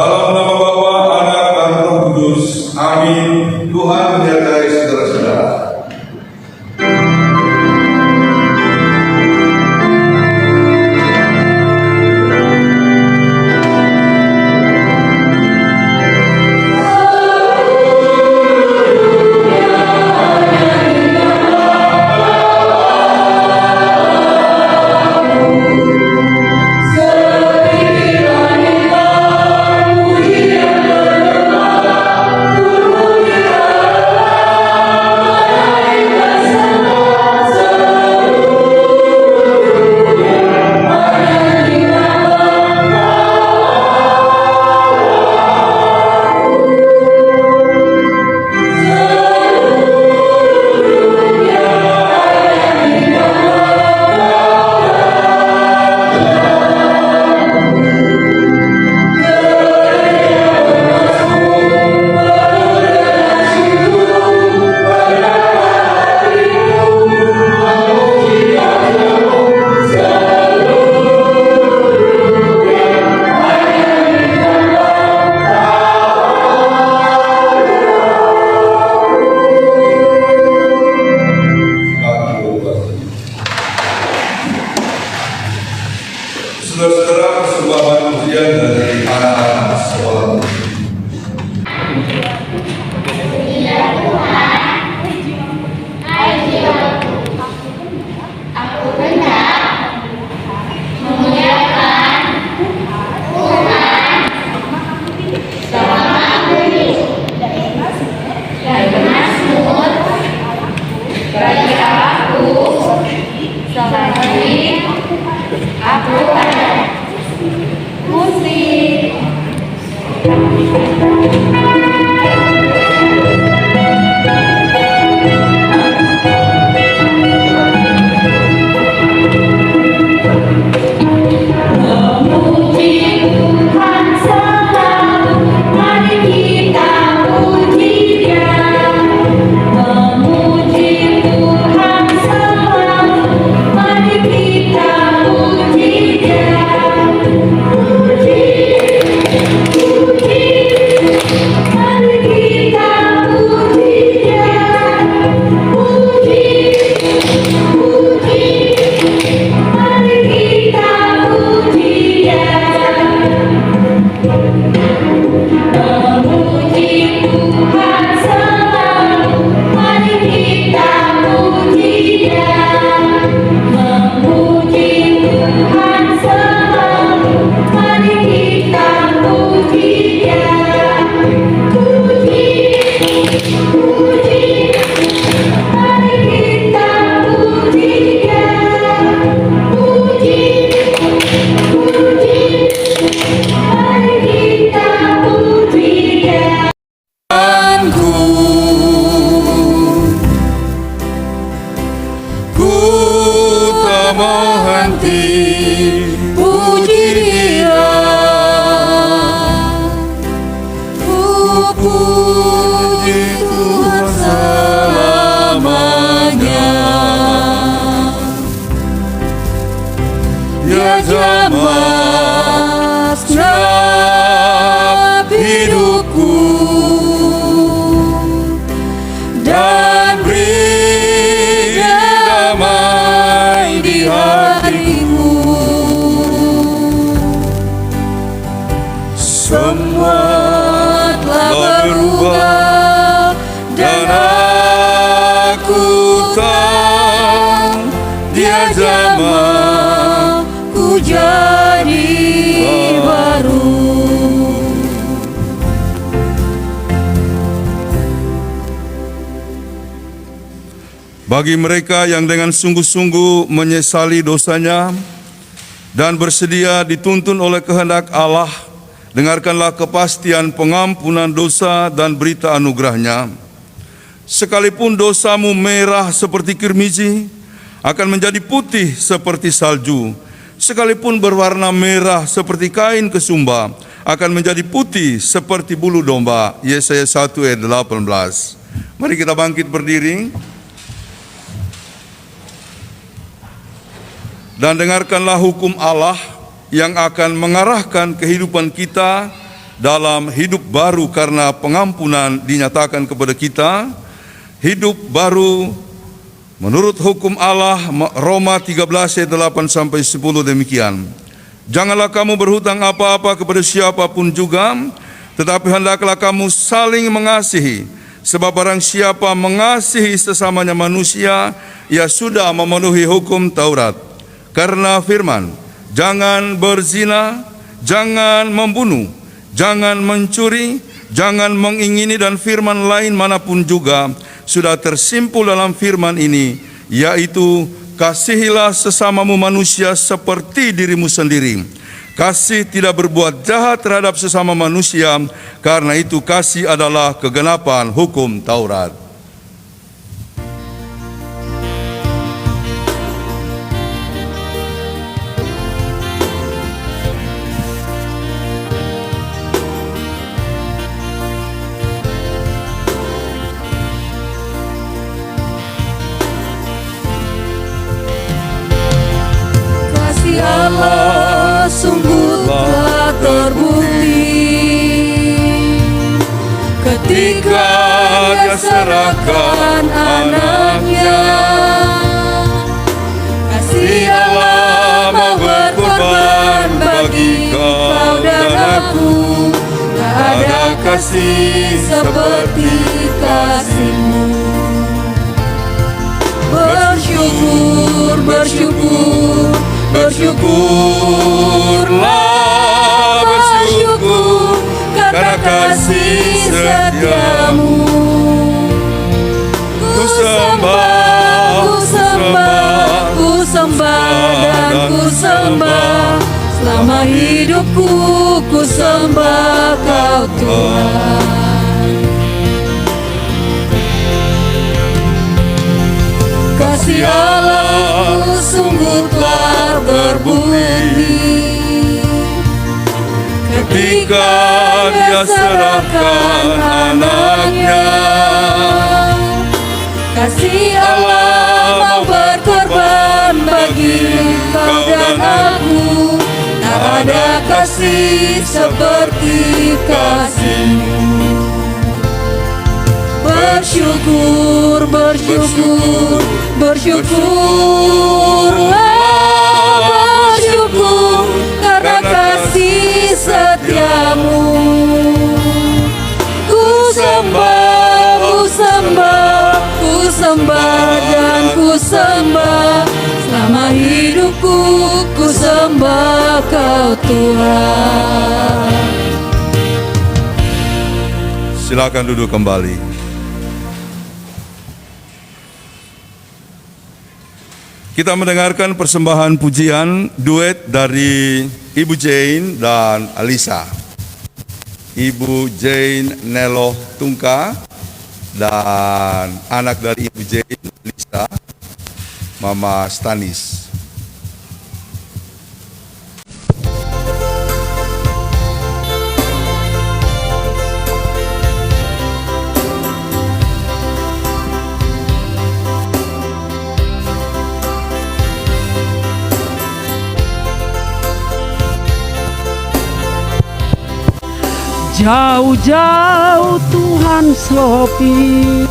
Dalam nama Bapa, Anak, dan Roh Kudus. Amin. Tuhan menyertai saudara-saudara. Saudara-saudara, persembahan pujian dari anak-anak sekolah. Bagi mereka yang dengan sungguh-sungguh menyesali dosanya dan bersedia dituntun oleh kehendak Allah, dengarkanlah kepastian pengampunan dosa dan berita anugerah-Nya. Sekalipun dosamu merah seperti kirmizi, akan menjadi putih seperti salju. Sekalipun berwarna merah seperti kain kesumba, akan menjadi putih seperti bulu domba. Yesaya 1 ayat 18. Mari kita bangkit berdiri. Dan dengarkanlah hukum Allah yang akan mengarahkan kehidupan kita dalam hidup baru karena pengampunan dinyatakan kepada kita, hidup baru menurut hukum Allah. Roma 13 ayat 8 sampai 10 demikian. Janganlah kamu berhutang apa-apa kepada siapapun juga, tetapi hendaklah kamu saling mengasihi, sebab barang siapa mengasihi sesamanya manusia, ia sudah memenuhi hukum Taurat. Karena firman, jangan berzina, jangan membunuh, jangan mencuri, jangan mengingini, dan firman lain manapun juga sudah tersimpul dalam firman ini, yaitu kasihilah sesamamu manusia seperti dirimu sendiri. Kasih tidak berbuat jahat terhadap sesama manusia, karena itu kasih adalah kegenapan hukum Taurat. Allah sungguh telah terbukti ketika Dia serahkan anaknya. Kasih Allah mau berkorban bagi kau dan aku. Tak ada kasih seperti kasih-Mu. Bersyukur, bersyukur, bersyukurlah, bersyukur karena kasih setiamu. Ku sembah, ku sembah, ku sembah dan ku sembah. Selama hidupku ku sembah Kau Tuhan. Kasih Allah sungguh telah terbukti ketika Dia serahkan anaknya. Kasih Allah mau berkorban bagi kau dan aku. Tak ada kasih seperti kasih-Mu. Bersyukur, bersyukur, bersyukurlah, bersyukur karena kasih setiamu. Ku sembah, ku sembah, ku sembah dan ku sembah. Selama hidupku ku sembah Kau Tuhan. Silakan duduk kembali. Kita mendengarkan persembahan pujian duet dari Ibu Jane dan Alisa. Ibu Jane Nelo Tungka dan anak dari Ibu Jane, Lisa, Mama Stanis. Jauh-jauh Tuhan sopi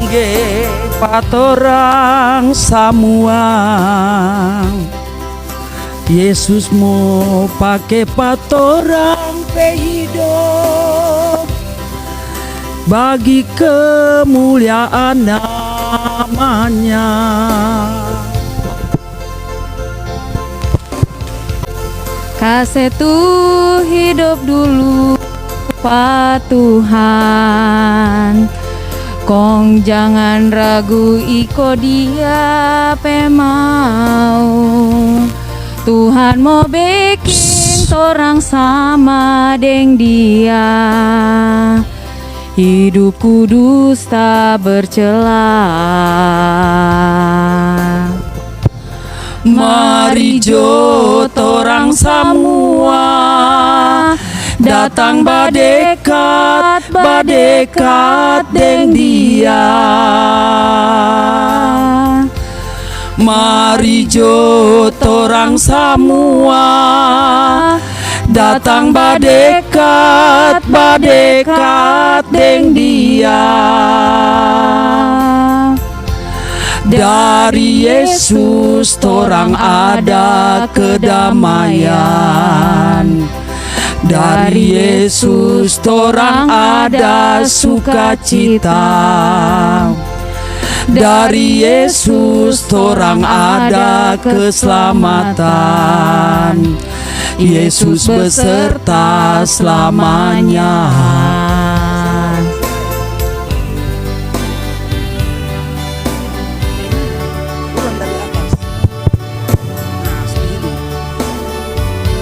ge patorang samua. Yesus mau pakai patorang pe hidup bagi kemuliaan namanya. Kasih tuh hidup dulu Pak Tuhan. Kong jangan ragu iko Dia pe mau. Tuhan mau bikin torang sama deng Dia. Hidup kudus tak bercela. Mari jo torang semua datang badekat, badekat deng Dia. Mari jo torang samua datang badekat deng Dia. Dari Yesus torang ada kedamaian. Dari Yesus torang ada sukacita. Dari Yesus torang ada keselamatan. Yesus beserta selamanya.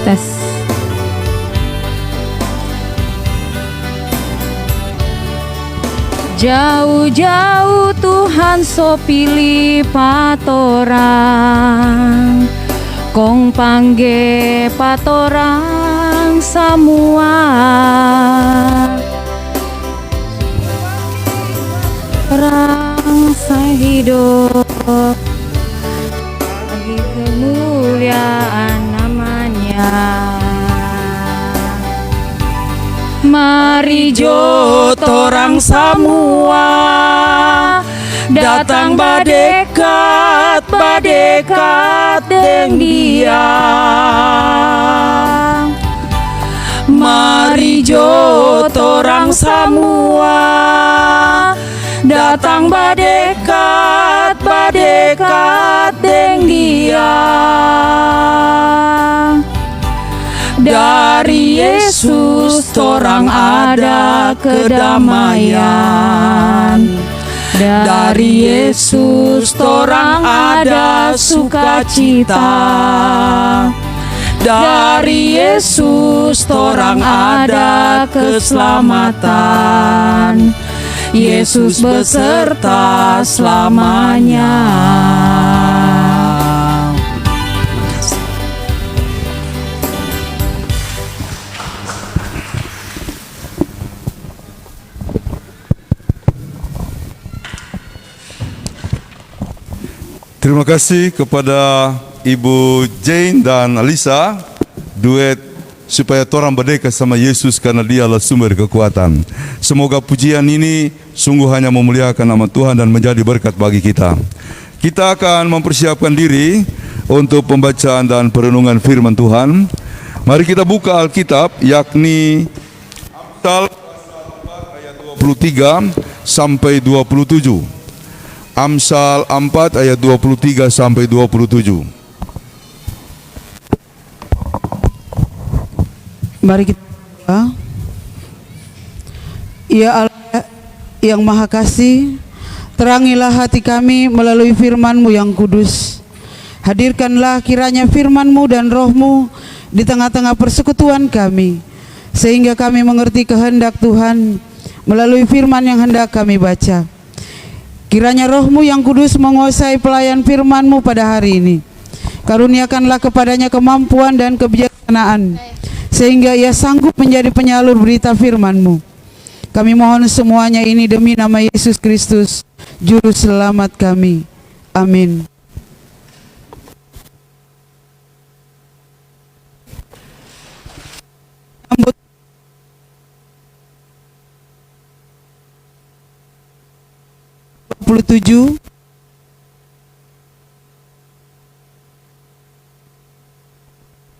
Tes. Jauh-jauh Tuhan so pilih patorang, kong pangge patorang semua. Orang sehidup bagi kemuliaan namanya. Mari jo torang semua datang badekat deng Dia. Mari jo torang semua datang badekat deng Dia. Dari Yesus torang ada kedamaian. Dari Yesus torang ada sukacita. Dari Yesus torang ada keselamatan. Yesus beserta selamanya. Terima kasih kepada Ibu Jane dan Alisa, duet supaya torang berdeka sama Yesus karena Dialah sumber kekuatan. Semoga pujian ini sungguh hanya memuliakan nama Tuhan dan menjadi berkat bagi kita. Kita akan mempersiapkan diri untuk pembacaan dan perenungan firman Tuhan. Mari kita buka Alkitab, yakni Amsal ayat 23 sampai 27. Amsal 4 ayat 23 sampai 27. Mari kita berdoa. Ya Allah yang Maha Kasih, terangilah hati kami melalui firman-Mu yang kudus. Hadirkanlah kiranya firman-Mu dan Roh-Mu di tengah-tengah persekutuan kami, sehingga kami mengerti kehendak Tuhan melalui firman yang hendak kami baca. Kiranya Roh-Mu yang kudus menguasai pelayan firman-Mu pada hari ini. Karuniakanlah kepadanya kemampuan dan kebijaksanaan, sehingga ia sanggup menjadi penyalur berita firman-Mu. Kami mohon semuanya ini demi nama Yesus Kristus, Juru Selamat kami. Amin.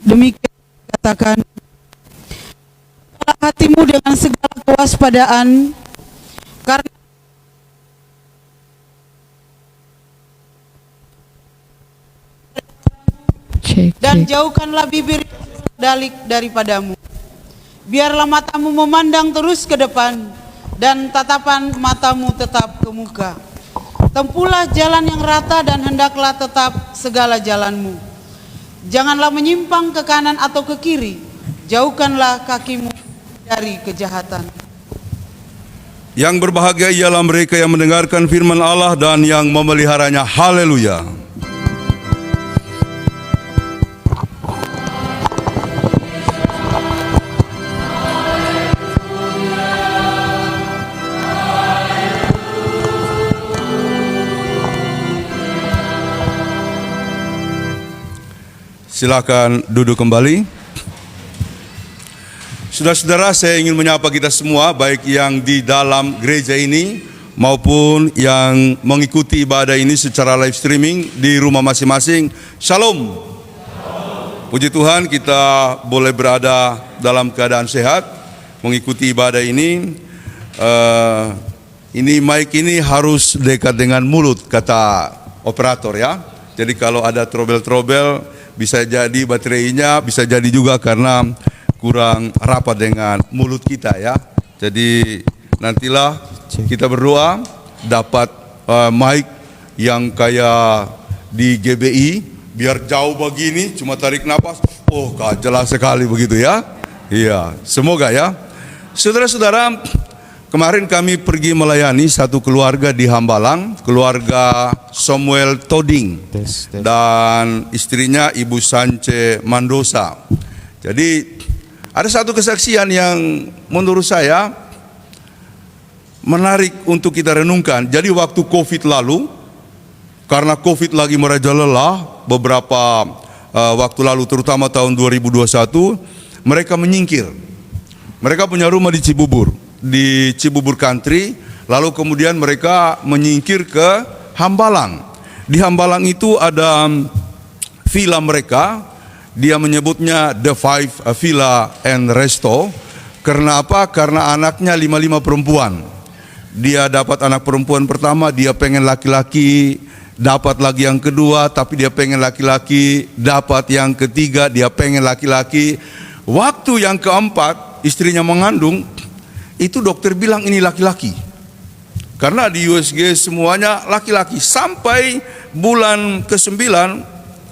Demikian katakan, hatimu dengan segala kewaspadaan, karena dan jauhkanlah bibir dalik daripadamu. Biarlah matamu memandang terus ke depan dan tatapan matamu tetap ke muka. Tempuhlah jalan yang rata dan hendaklah tetap segala jalanmu. Janganlah menyimpang ke kanan atau ke kiri. Jauhkanlah kakimu dari kejahatan. Yang berbahagia ialah mereka yang mendengarkan firman Allah dan yang memeliharanya. Haleluya. Silakan duduk kembali. Saudara-saudara, saya ingin menyapa kita semua, baik yang di dalam gereja ini maupun yang mengikuti ibadah ini secara live streaming di rumah masing-masing. Shalom. Puji Tuhan, kita boleh berada dalam keadaan sehat mengikuti ibadah ini. Ini mic ini harus dekat dengan mulut, kata operator ya. Jadi kalau ada trobel-trobel, bisa jadi baterainya, bisa jadi juga karena kurang rapat dengan mulut kita ya. Jadi nantilah kita berdoa dapat mic yang kayak di GBI, biar jauh begini, cuma tarik nafas, oh jelas sekali begitu ya. Iya, semoga ya. Saudara-saudara, kemarin kami pergi melayani satu keluarga di Hambalang, keluarga Samuel Toding dan istrinya Ibu Sance Mandosa. Jadi ada satu kesaksian yang menurut saya menarik untuk kita renungkan. Jadi waktu COVID lalu, karena COVID lagi merajalela beberapa waktu lalu, terutama tahun 2021, mereka menyingkir. Mereka punya rumah di Cibubur Country, lalu kemudian mereka menyingkir ke Hambalang. Di Hambalang itu ada villa mereka, dia menyebutnya The Five Villa and Resto. Karena apa? Karena anaknya 5 perempuan. Dia dapat anak perempuan pertama, dia pengen laki-laki, dapat lagi yang kedua, tapi dia pengen laki-laki, dapat yang ketiga, dia pengen laki-laki. Waktu yang keempat, istrinya mengandung, itu dokter bilang ini laki-laki. Karena di USG semuanya laki-laki. Sampai bulan ke-9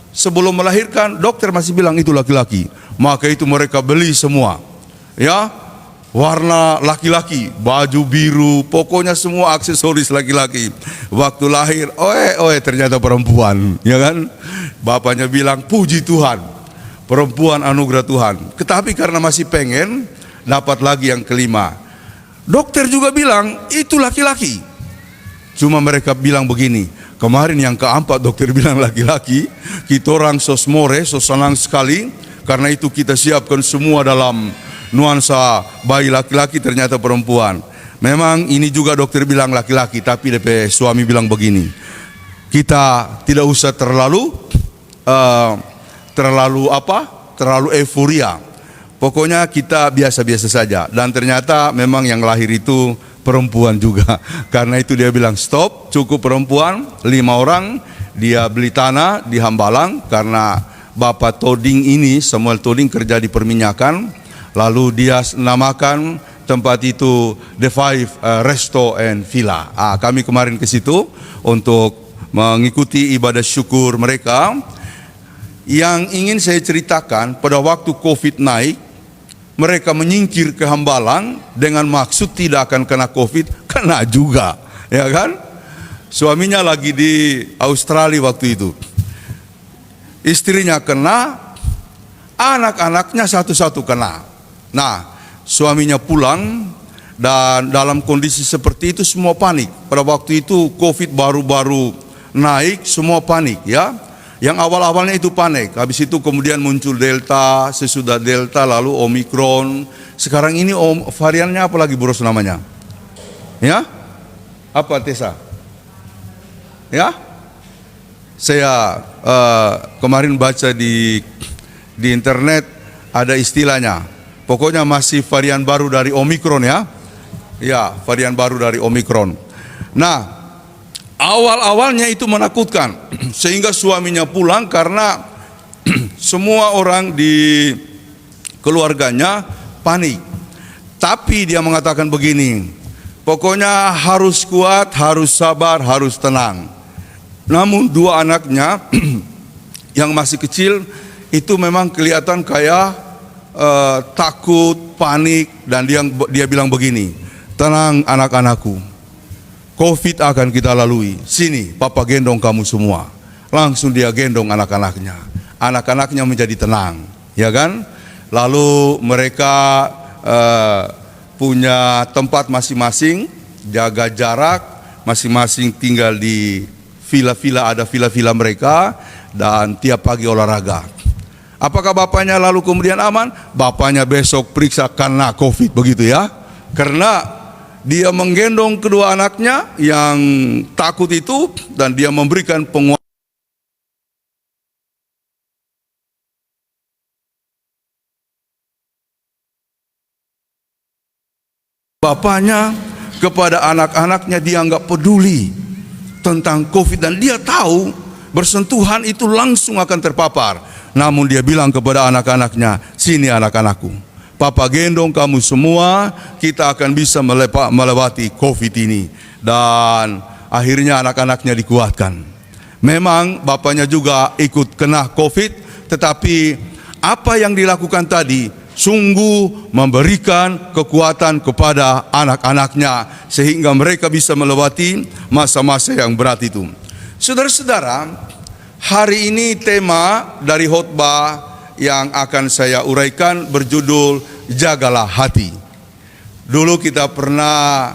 sebelum melahirkan, dokter masih bilang itu laki-laki. Maka itu mereka beli semua, ya, warna laki-laki, baju biru, pokoknya semua aksesoris laki-laki. Waktu lahir, ternyata perempuan, ya kan? Bapaknya bilang puji Tuhan, perempuan anugerah Tuhan. Tetapi karena masih pengen dapat lagi yang kelima, dokter juga bilang itu laki-laki. Cuma mereka bilang begini, kemarin yang keempat dokter bilang laki-laki, kita orang sosmore, senang sekali, karena itu kita siapkan semua dalam nuansa bayi laki-laki, ternyata perempuan. Memang ini juga dokter bilang laki-laki, tapi DP suami bilang begini, kita tidak usah terlalu euforia. Pokoknya kita biasa-biasa saja. Dan ternyata memang yang lahir itu perempuan juga. Karena itu dia bilang stop, cukup perempuan, 5 orang. Dia beli tanah di Hambalang karena Bapak Toding ini, Samuel Toding, kerja di perminyakan. Lalu dia namakan tempat itu The Five Resto and Villa. Kami kemarin ke situ untuk mengikuti ibadah syukur mereka. Yang ingin saya ceritakan, pada waktu COVID naik, mereka menyingkir ke Hambalang dengan maksud tidak akan kena COVID, kena juga, ya kan? Suaminya lagi di Australia waktu itu. Istrinya kena, anak-anaknya satu-satu kena. Nah, suaminya pulang dan dalam kondisi seperti itu semua panik. Pada waktu itu COVID baru-baru naik, semua panik ya. Yang awal-awalnya itu panik, habis itu kemudian muncul Delta, sesudah Delta lalu Omikron. Sekarang ini variannya apa lagi boros namanya? Ya? Apa Tessa? Ya? Saya kemarin baca di internet ada istilahnya. Pokoknya masih varian baru dari Omikron ya. Ya, varian baru dari Omikron. Nah, awal-awalnya itu menakutkan, sehingga suaminya pulang karena semua orang di keluarganya panik. Tapi dia mengatakan begini, pokoknya harus kuat, harus sabar, harus tenang. Namun 2 anaknya yang masih kecil itu memang kelihatan kayak takut, panik, dan dia bilang begini, tenang anak-anakku, COVID akan kita lalui. Sini, Papa gendong kamu semua. Langsung dia gendong anak-anaknya. Anak-anaknya menjadi tenang, ya kan? Lalu mereka punya tempat masing-masing, jaga jarak, masing-masing tinggal di villa-villa, ada villa-villa mereka, dan tiap pagi olahraga. Apakah bapaknya lalu kemudian aman? Bapaknya besok periksa karena COVID, begitu ya. Karena dia menggendong kedua anaknya yang takut itu, dan dia memberikan penguatan bapaknya kepada anak-anaknya. Dia nggak peduli tentang COVID, dan dia tahu bersentuhan itu langsung akan terpapar. Namun dia bilang kepada anak-anaknya, sini anak-anakku, Papa gendong kamu semua, kita akan bisa melewati COVID ini. Dan akhirnya anak-anaknya dikuatkan. Memang bapaknya juga ikut kena COVID, tetapi apa yang dilakukan tadi sungguh memberikan kekuatan kepada anak-anaknya, sehingga mereka bisa melewati masa-masa yang berat itu. Saudara-saudara, hari ini tema dari khotbah yang akan saya uraikan berjudul Jagalah Hati. Dulu kita pernah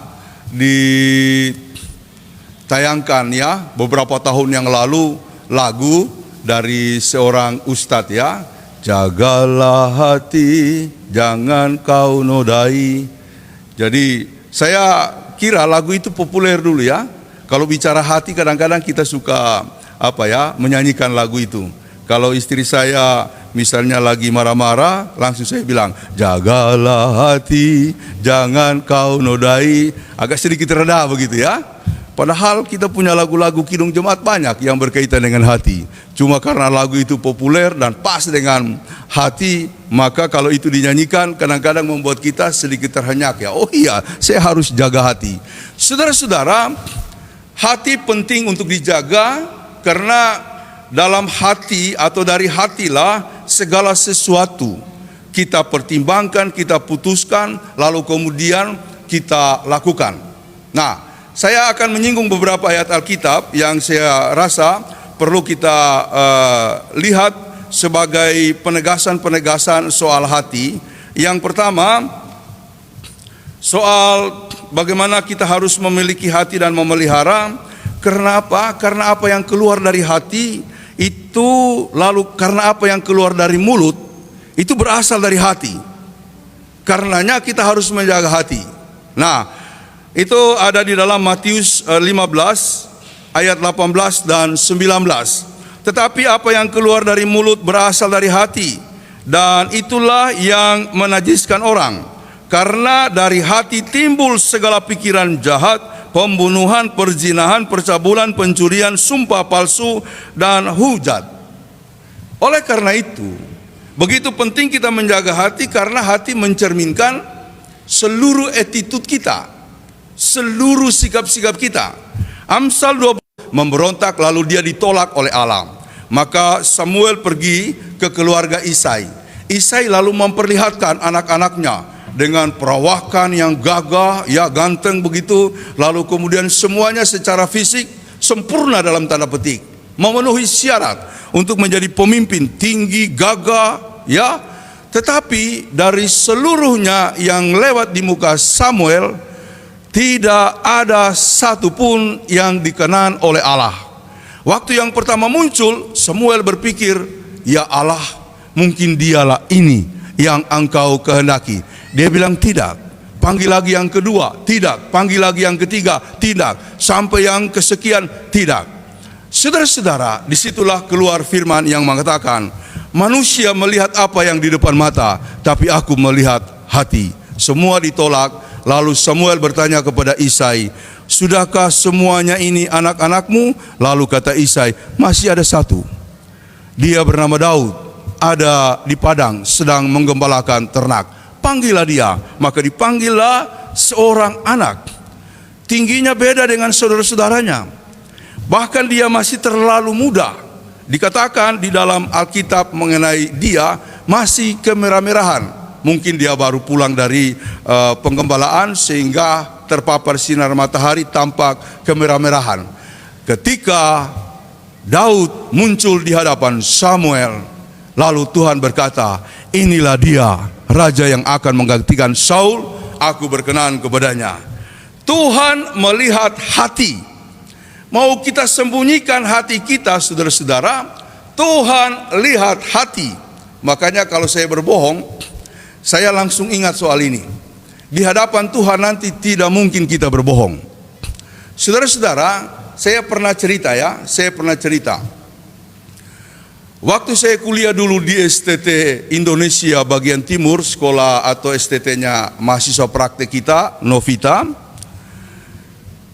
ditayangkan ya, beberapa tahun yang lalu, lagu dari seorang ustadz ya, jagalah hati, jangan kau nodai. Jadi saya kira lagu itu populer dulu ya. Kalau bicara hati, kadang-kadang kita suka menyanyikan lagu itu. Kalau istri saya misalnya lagi marah-marah, langsung saya bilang, jagalah hati, jangan kau nodai. Agak sedikit reda begitu ya. Padahal kita punya lagu-lagu kidung jemaat banyak yang berkaitan dengan hati. Cuma karena lagu itu populer dan pas dengan hati, maka kalau itu dinyanyikan kadang-kadang membuat kita sedikit terhenyak ya. Oh iya, saya harus jaga hati. Saudara-saudara, hati penting untuk dijaga, karena dalam hati atau dari hatilah segala sesuatu kita pertimbangkan, kita putuskan, lalu kemudian kita lakukan. Nah, saya akan menyinggung beberapa ayat Alkitab yang saya rasa perlu kita lihat sebagai penegasan-penegasan soal hati. Yang pertama, soal bagaimana kita harus memiliki hati dan memelihara. Karena apa? Karena apa yang keluar dari hati itu, lalu karena apa yang keluar dari mulut itu berasal dari hati. Karenanya kita harus menjaga hati. Nah, itu ada di dalam Matius 15 ayat 18 dan 19. Tetapi apa yang keluar dari mulut berasal dari hati, dan itulah yang menajiskan orang. Karena dari hati timbul segala pikiran jahat, pembunuhan, perzinahan, percabulan, pencurian, sumpah palsu, dan hujat. Oleh karena itu, begitu penting kita menjaga hati, karena hati mencerminkan seluruh attitude kita, seluruh sikap-sikap kita. Amsal 12, memberontak lalu dia ditolak oleh Allah. Maka Samuel pergi ke keluarga Isai. Isai lalu memperlihatkan anak-anaknya dengan perawakan yang gagah, ya ganteng begitu. Lalu kemudian semuanya secara fisik sempurna dalam tanda petik, memenuhi syarat untuk menjadi pemimpin, tinggi, gagah, ya. Tetapi dari seluruhnya yang lewat di muka Samuel, tidak ada satupun yang dikenan oleh Allah. Waktu yang pertama muncul, Samuel berpikir, ya Allah, mungkin dialah ini yang engkau kehendaki. Dia bilang tidak. Panggil lagi yang kedua, tidak. Panggil lagi yang ketiga, tidak. Sampai yang kesekian, tidak. Saudara-saudara, disitulah keluar firman yang mengatakan, manusia melihat apa yang di depan mata, tapi aku melihat hati. Semua ditolak. Lalu Samuel bertanya kepada Isai, sudahkah semuanya ini anak-anakmu? Lalu kata Isai, masih ada satu. Dia bernama Daud, ada di padang sedang menggembalakan ternak. Panggillah dia. Maka dipanggillah seorang anak. Tingginya beda dengan saudara-saudaranya. Bahkan dia masih terlalu muda. Dikatakan di dalam Alkitab mengenai dia masih kemerah-merahan. Mungkin dia baru pulang dari penggembalaan sehingga terpapar sinar matahari, tampak kemerah-merahan. Ketika Daud muncul di hadapan Samuel, lalu Tuhan berkata, inilah dia, raja yang akan menggantikan Saul, aku berkenan kepadanya. Tuhan melihat hati. Mau kita sembunyikan hati kita, saudara-saudara, Tuhan lihat hati. Makanya kalau saya berbohong, saya langsung ingat soal ini. Di hadapan Tuhan nanti tidak mungkin kita berbohong. Saudara-saudara, saya pernah cerita. Waktu saya kuliah dulu di STT Indonesia bagian timur, sekolah atau STT-nya mahasiswa praktek kita, Novita,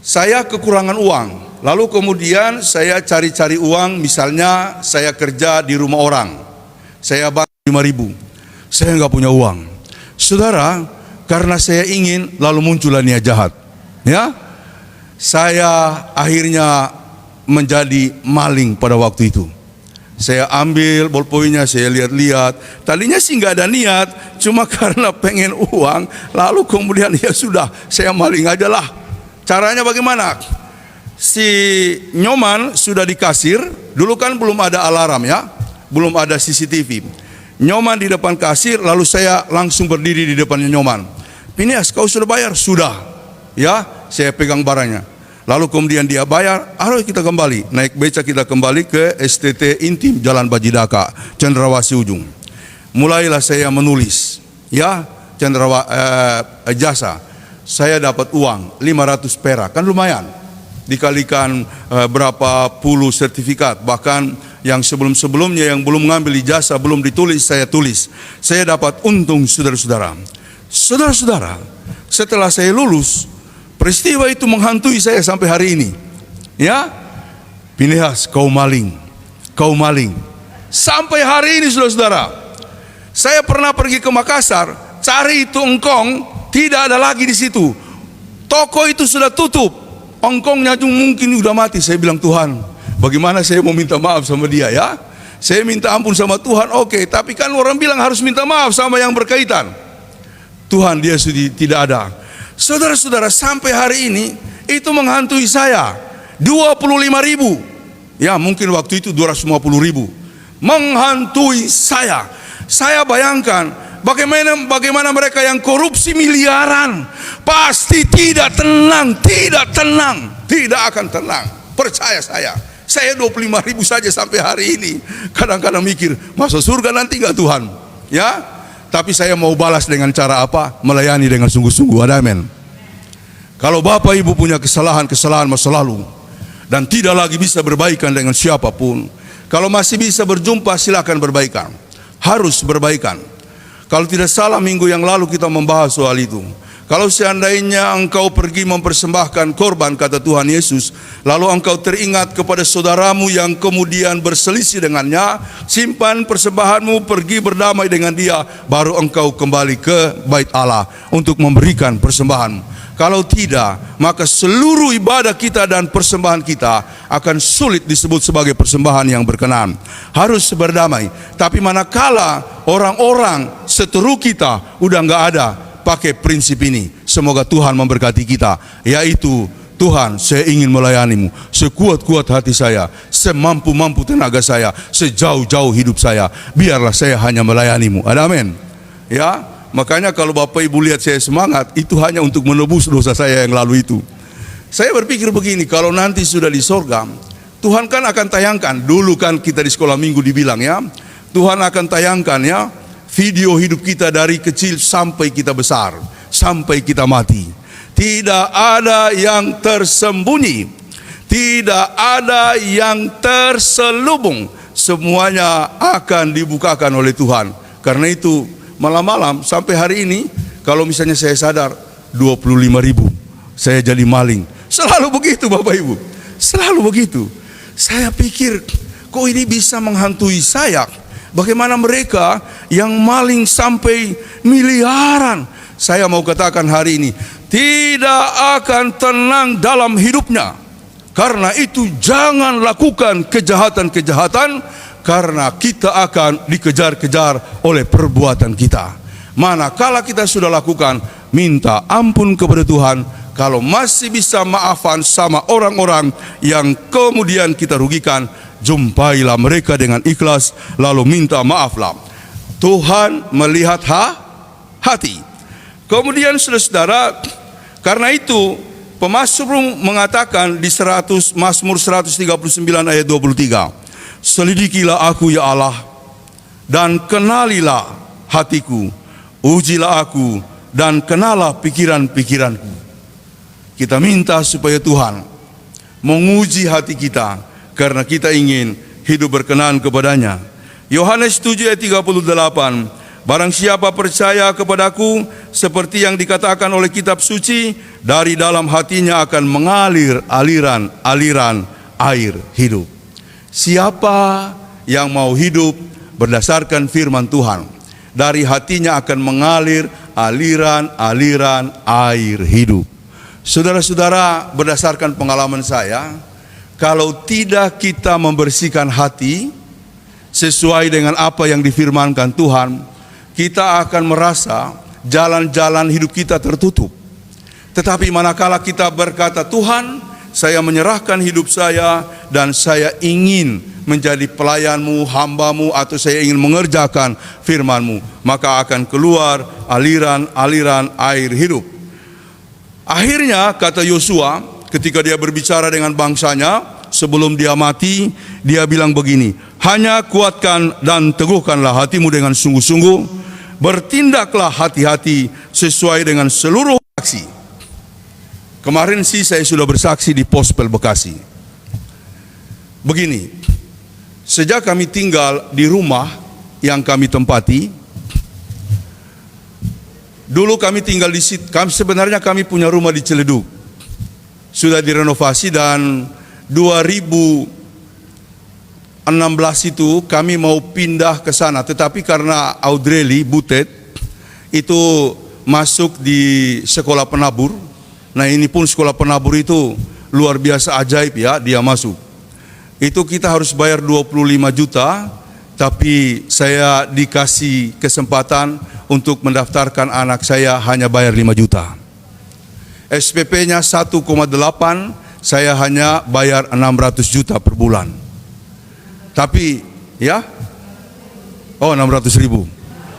saya kekurangan uang. Lalu kemudian saya cari-cari uang, misalnya saya kerja di rumah orang, saya bayar 5.000, saya nggak punya uang. Saudara, karena saya ingin, lalu muncullah niat jahat. Ya, saya akhirnya menjadi maling pada waktu itu. Saya ambil bolpoinnya, saya lihat-lihat. Tadinya sih nggak ada niat, cuma karena pengen uang. Lalu kemudian ya sudah, saya maling aja lah. Caranya bagaimana? Si Nyoman sudah di kasir. Dulu kan belum ada alarm ya, belum ada CCTV. Nyoman di depan kasir, lalu saya langsung berdiri di depannya Nyoman. Phineas, kau sudah bayar? Sudah. Ya, saya pegang barangnya. Lalu kemudian dia bayar, ayo kita kembali, naik beca kita kembali ke STT Intim Jalan Bajidaka, Cendrawasih Ujung. Mulailah saya menulis, ya, jasa. Saya dapat uang 500 perak, kan lumayan. Dikalikan berapa puluh sertifikat, bahkan yang sebelum-sebelumnya yang belum ngambil ijazah, belum ditulis, saya tulis. Saya dapat untung, saudara-saudara. Saudara-saudara, setelah saya lulus, peristiwa itu menghantui saya sampai hari ini. Ya, Phineas, kau maling, kau maling. Sampai hari ini, saudara-saudara, saya pernah pergi ke Makassar, cari itu engkong, tidak ada lagi di situ. Toko itu sudah tutup, engkongnya mungkin sudah mati. Saya bilang, Tuhan, bagaimana saya mau minta maaf sama dia ya? Saya minta ampun sama Tuhan, oke, tapi kan orang bilang harus minta maaf sama yang berkaitan. Tuhan, dia sudah tidak ada. Saudara-saudara, sampai hari ini itu menghantui saya 25.000. Ya, mungkin waktu itu 250.000. Menghantui saya. Saya bayangkan bagaimana mereka yang korupsi miliaran pasti tidak tenang, tidak akan tenang. Percaya saya. Saya 25.000 saja sampai hari ini. Kadang-kadang mikir, masa surga nanti enggak Tuhan? Ya. Tapi saya mau balas dengan cara apa? Melayani dengan sungguh-sungguh. Amin. Kalau Bapak Ibu punya kesalahan masa lalu dan tidak lagi bisa berbaikan dengan siapapun, kalau masih bisa berjumpa, silakan berbaikan. Harus berbaikan. Kalau tidak salah, minggu yang lalu kita membahas soal itu. Kalau seandainya engkau pergi mempersembahkan korban, kata Tuhan Yesus, lalu engkau teringat kepada saudaramu yang kemudian berselisih dengannya, simpan persembahanmu, pergi berdamai dengan dia, baru engkau kembali ke bait Allah untuk memberikan persembahan. Kalau tidak, maka seluruh ibadah kita dan persembahan kita akan sulit disebut sebagai persembahan yang berkenan. Harus berdamai. Tapi manakala orang-orang seteru kita udah nggak ada, pakai prinsip ini. Semoga Tuhan memberkati kita, yaitu, Tuhan, saya ingin melayanimu sekuat-kuat hati saya, semampu-mampu tenaga saya, sejauh-jauh hidup saya. Biarlah saya hanya melayanimu. Ada amin. Ya, makanya kalau Bapak Ibu lihat saya semangat, itu hanya untuk menebus dosa saya yang lalu itu. Saya berpikir begini, kalau nanti sudah di sorga, Tuhan kan akan tayangkan. Dulu kan kita di sekolah minggu dibilang ya, Tuhan akan tayangkan ya, video hidup kita dari kecil sampai kita besar, sampai kita mati. Tidak ada yang tersembunyi, tidak ada yang terselubung. Semuanya akan dibukakan oleh Tuhan. Karena itu malam-malam sampai hari ini, kalau misalnya saya sadar 25.000, saya jadi maling. Selalu begitu Bapak Ibu, selalu begitu. Saya pikir, kok ini bisa menghantui saya? Bagaimana mereka yang maling sampai miliaran? Saya mau katakan hari ini, tidak akan tenang dalam hidupnya. Karena itu jangan lakukan kejahatan-kejahatan, karena kita akan dikejar-kejar oleh perbuatan kita. Manakala kita sudah lakukan, minta ampun kepada Tuhan. Kalau masih bisa maafan sama orang-orang yang kemudian kita rugikan, jumpailah mereka dengan ikhlas, lalu minta maaflah. Tuhan melihat hati. Kemudian saudara-saudara, karena itu pemazmur mengatakan di Mazmur 139 ayat 23, selidikilah aku ya Allah, dan kenalilah hatiku. Ujilah aku dan kenalah pikiran-pikiranku. Kita minta supaya Tuhan menguji hati kita, karena kita ingin hidup berkenan kepadanya. Yohanes 7 ayat 38, barang siapa percaya kepadaku, seperti yang dikatakan oleh kitab suci, dari dalam hatinya akan mengalir aliran air hidup. Siapa yang mau hidup berdasarkan firman Tuhan, dari hatinya akan mengalir aliran air hidup. Saudara-saudara, berdasarkan pengalaman saya, kalau tidak kita membersihkan hati sesuai dengan apa yang difirmankan Tuhan, kita akan merasa jalan-jalan hidup kita tertutup. Tetapi manakala kita berkata, Tuhan, saya menyerahkan hidup saya dan saya ingin menjadi pelayanmu, hambamu, atau saya ingin mengerjakan firmanmu, maka akan keluar aliran air hidup. Akhirnya kata Yosua, ketika dia berbicara dengan bangsanya sebelum dia mati, dia bilang begini, hanya kuatkan dan teguhkanlah hatimu dengan sungguh-sungguh, bertindaklah hati-hati sesuai dengan seluruh saksi. Kemarin sih saya sudah bersaksi di Pospel Bekasi. Begini, sejak kami tinggal di rumah yang kami tempati, dulu kami tinggal di situ. Sebenarnya kami punya rumah di Ciledug, sudah direnovasi, dan 2016 itu kami mau pindah ke sana. Tetapi karena Audrey Butet itu masuk di sekolah penabur, nah ini pun sekolah penabur itu luar biasa ajaib ya, dia masuk. Itu kita harus bayar 25 juta, tapi saya dikasih kesempatan untuk mendaftarkan anak saya hanya bayar 5 juta. SPP-nya 1,8, saya hanya bayar 600 juta per bulan. Tapi ya, 600 ribu.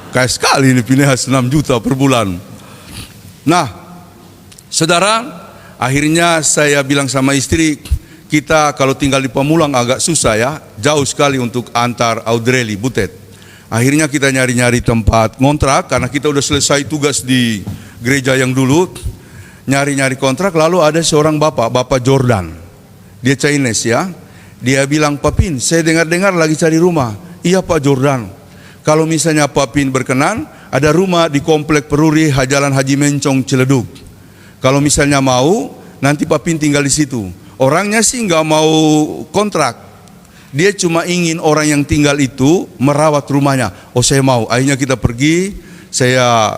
Kayak sekali ini Pinehas 6 juta per bulan. Nah, saudara, akhirnya saya bilang sama istri, kita kalau tinggal di Pamulang agak susah ya, jauh sekali untuk antar Audrey Butet. Akhirnya kita nyari-nyari tempat ngontrak, karena kita udah selesai tugas di gereja yang dulu, nyari-nyari kontrak. Lalu ada seorang Bapak Jordan, dia Chinese ya, dia bilang, Papin, saya dengar-dengar lagi cari rumah. Iya Pak Jordan, kalau misalnya Papin berkenan, ada rumah di Komplek Peruri Jalan Haji Mencong Ciledug. Kalau misalnya mau, nanti Papin tinggal di situ. Orangnya sih nggak mau kontrak, dia cuma ingin orang yang tinggal itu merawat rumahnya. Oh saya mau. Akhirnya kita pergi, saya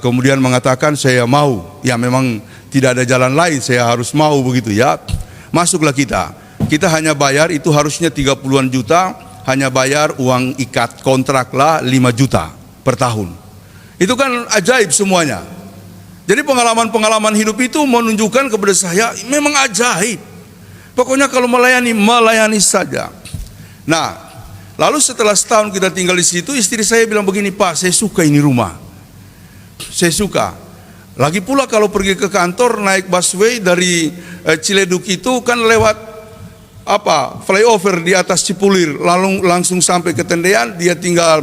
kemudian mengatakan saya mau. Ya memang tidak ada jalan lain, saya harus mau begitu ya. Masuklah kita. Kita hanya bayar, itu harusnya 30-an juta, hanya bayar uang ikat kontrak lah 5 juta per tahun. Itu kan ajaib semuanya. Jadi pengalaman-pengalaman hidup itu menunjukkan kepada saya memang ajaib. Pokoknya kalau melayani saja. Nah, lalu setelah setahun kita tinggal di situ, istri saya bilang begini, Pak, saya suka ini rumah. Saya suka. Lagi pula kalau pergi ke kantor naik busway dari Ciledug itu kan lewat flyover di atas Cipulir, lalu langsung sampai ke Tendean. Dia tinggal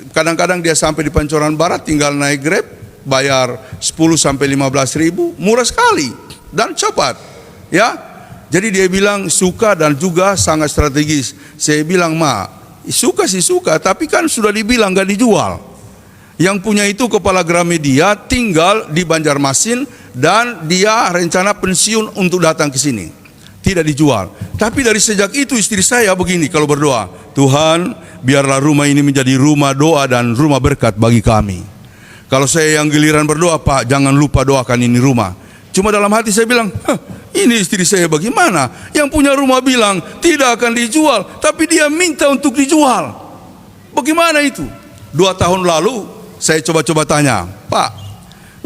kadang-kadang dia sampai di Pancoran Barat, tinggal naik Grab, bayar 10 sampai 15 ribu, murah sekali dan cepat. Ya, jadi dia bilang suka dan juga sangat strategis. Saya bilang, Ma, suka sih suka, tapi kan sudah dibilang gak dijual. Yang punya itu Kepala Gramedia, tinggal di Banjarmasin, dan dia rencana pensiun untuk datang ke sini. Tidak dijual. Tapi dari sejak itu istri saya begini kalau berdoa, Tuhan, biarlah rumah ini menjadi rumah doa dan rumah berkat bagi kami. Kalau saya yang giliran berdoa, Pak, jangan lupa doakan ini rumah. Cuma dalam hati saya bilang, ini istri saya bagaimana? Yang punya rumah bilang tidak akan dijual, tapi dia minta untuk dijual. Bagaimana itu? 2 tahun lalu saya coba-coba tanya, Pak,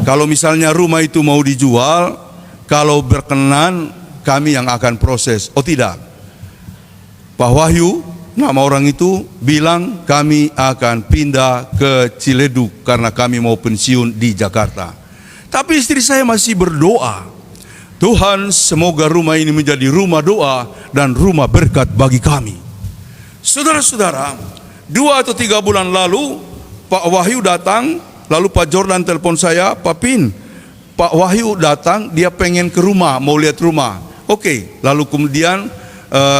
kalau misalnya rumah itu mau dijual, kalau berkenan kami yang akan proses. Oh tidak, Pak Wahyu, nama orang itu, bilang kami akan pindah ke Ciledug karena kami mau pensiun di Jakarta. Tapi istri saya masih berdoa, Tuhan, semoga rumah ini menjadi rumah doa dan rumah berkat bagi kami. Saudara-saudara, 2 atau 3 bulan lalu Pak Wahyu datang, lalu Pak Jordan telepon saya, Pak Pin, Pak Wahyu datang, dia pengen ke rumah, mau lihat rumah. Oke, lalu kemudian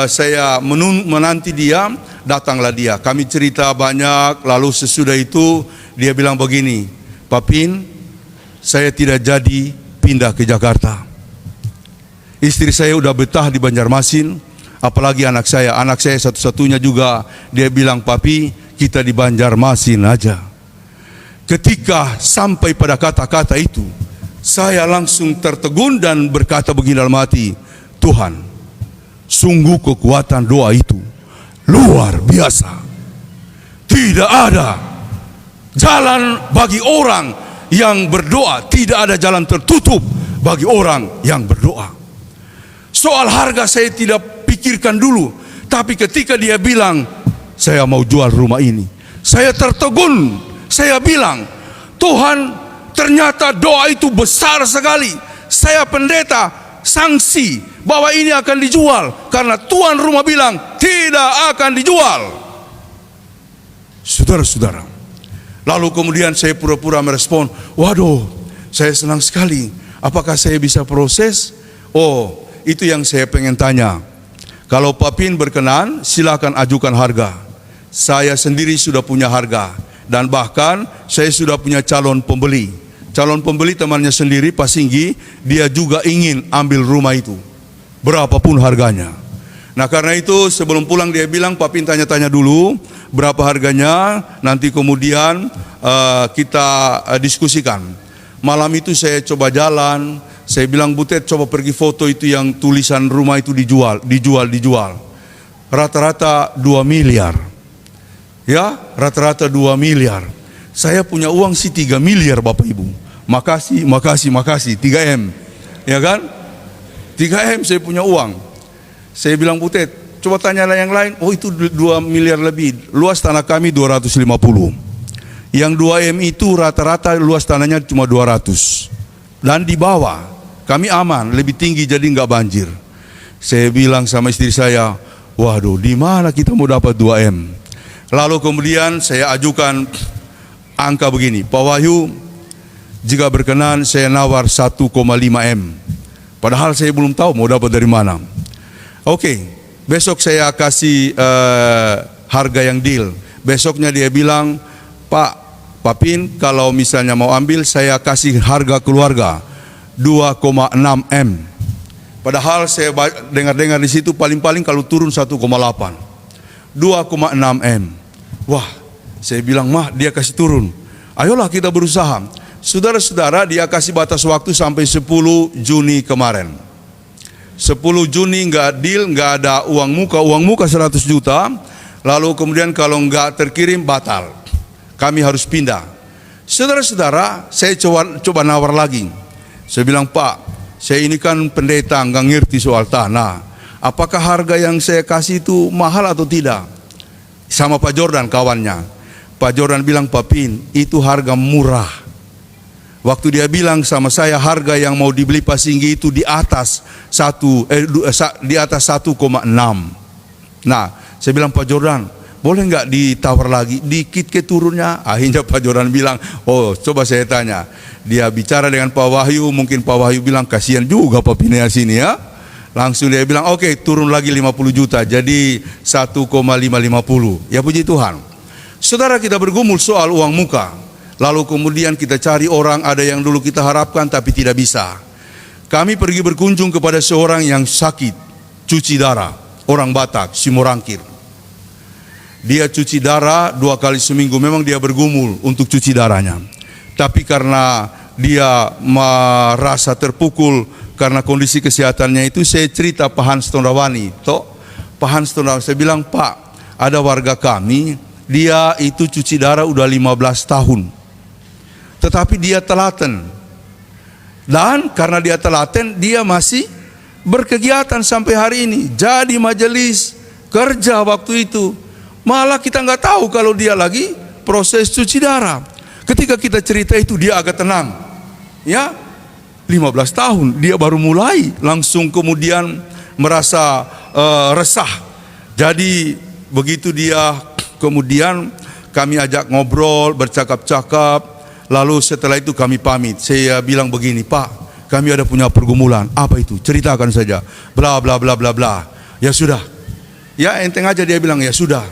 saya menanti dia, datanglah dia. Kami cerita banyak, lalu sesudah itu dia bilang begini, Pak Pin, saya tidak jadi pindah ke Jakarta. Istri saya udah betah di Banjarmasin, apalagi anak saya satu-satunya juga. Dia bilang, Papi, kita di Banjarmasin aja. Ketika sampai pada kata-kata itu, saya langsung tertegun dan berkata begini dalam hati, Tuhan, sungguh kekuatan doa itu luar biasa. Tidak ada jalan bagi orang yang berdoa, tidak ada jalan tertutup bagi orang yang berdoa. Soal harga saya tidak pikirkan dulu, tapi ketika dia bilang, saya mau jual rumah ini, saya tertegun. Saya bilang, Tuhan, ternyata doa itu besar sekali. Saya pendeta sanksi bahwa ini akan dijual, karena tuan rumah bilang tidak akan dijual. Saudara-saudara, lalu kemudian saya pura-pura merespon, waduh, saya senang sekali. Apakah saya bisa proses? Oh, itu yang saya pengen tanya. Kalau Pak Pin berkenan, silakan ajukan harga. Saya sendiri sudah punya harga, dan bahkan saya sudah punya calon pembeli. Calon pembeli temannya sendiri, Pak Singgi, dia juga ingin ambil rumah itu, berapapun harganya. Nah, karena itu sebelum pulang dia bilang, Pak Pin tanya-tanya dulu berapa harganya, nanti kemudian kita diskusikan. Malam itu saya coba jalan, saya bilang, Butet, coba pergi foto itu yang tulisan rumah itu dijual. Rata-rata 2 miliar. Ya, rata-rata 2 miliar. Saya punya uang sih 3 miliar Bapak Ibu. Makasih, 3M. Ya kan? 3M saya punya uang. Saya bilang, Butet, coba tanyalah yang lain. Oh, itu 2 miliar lebih. Luas tanah kami 250. Yang 2M itu rata-rata luas tanahnya cuma 200. Dan di bawah, kami aman, lebih tinggi jadi nggak banjir. Saya bilang sama istri saya, waduh, di mana kita mau dapat 2M? Lalu kemudian saya ajukan angka begini, Pak Wahyu, jika berkenan saya nawar 1,5 M. Padahal saya belum tahu mau dapat dari mana. Oke, besok saya kasih harga yang deal. Besoknya dia bilang, Pak Pin, kalau misalnya mau ambil, saya kasih harga keluarga 2,6 M. Padahal saya dengar-dengar di situ paling-paling kalau turun 1,8. 2,6 M. Wah, saya bilang, Mah, dia kasih turun. Ayolah kita berusaha. Saudara-saudara, dia kasih batas waktu sampai 10 Juni kemarin. 10 Juni nggak deal, nggak ada uang muka 100 juta. Lalu kemudian kalau nggak terkirim, batal. Kami harus pindah. Saudara-saudara, saya coba nawar lagi. Saya bilang, Pak, saya ini kan pendeta, nggak ngerti soal tanah. Apakah harga yang saya kasih itu mahal atau tidak? Sama Pak Jordan kawannya. Pak Jordan bilang, Pak Pin, itu harga murah. Waktu dia bilang sama saya harga yang mau dibeli Pak Singgi itu di atas 1,6. Nah, saya bilang, Pak Jordan, boleh nggak ditawar lagi dikit ke turunnya? Akhirnya Pak Jordan bilang, oh, coba saya tanya. Dia bicara dengan Pak Wahyu, mungkin Pak Wahyu bilang, kasihan juga Pak Pin ya sini ya. Langsung dia bilang, oke, turun lagi 50 juta, jadi 1,550. Ya puji Tuhan. Saudara, kita bergumul soal uang muka. Lalu kemudian kita cari orang, ada yang dulu kita harapkan tapi tidak bisa. Kami pergi berkunjung kepada seorang yang sakit, cuci darah, orang Batak, Simorangkir. Dia cuci darah 2 kali seminggu, memang dia bergumul untuk cuci darahnya. Tapi karena dia merasa terpukul karena kondisi kesehatannya itu, saya cerita Pak Hans Tondawani. Pak Hans Tondawani, saya bilang, Pak, ada warga kami, dia itu cuci darah udah 15 tahun. Tetapi dia telaten. Dan karena dia telaten, dia masih berkegiatan sampai hari ini. Jadi majelis kerja waktu itu. Malah kita nggak tahu kalau dia lagi proses cuci darah. Ketika kita cerita itu, dia agak tenang. Ya, 15 tahun dia baru mulai, langsung kemudian merasa resah. Jadi begitu dia kemudian kami ajak ngobrol, bercakap-cakap, lalu setelah itu kami pamit. Saya bilang begini, Pak, kami ada punya pergumulan. Apa itu? Ceritakan saja. Bla bla bla bla bla. Ya sudah. Ya enteng aja, dia bilang ya sudah.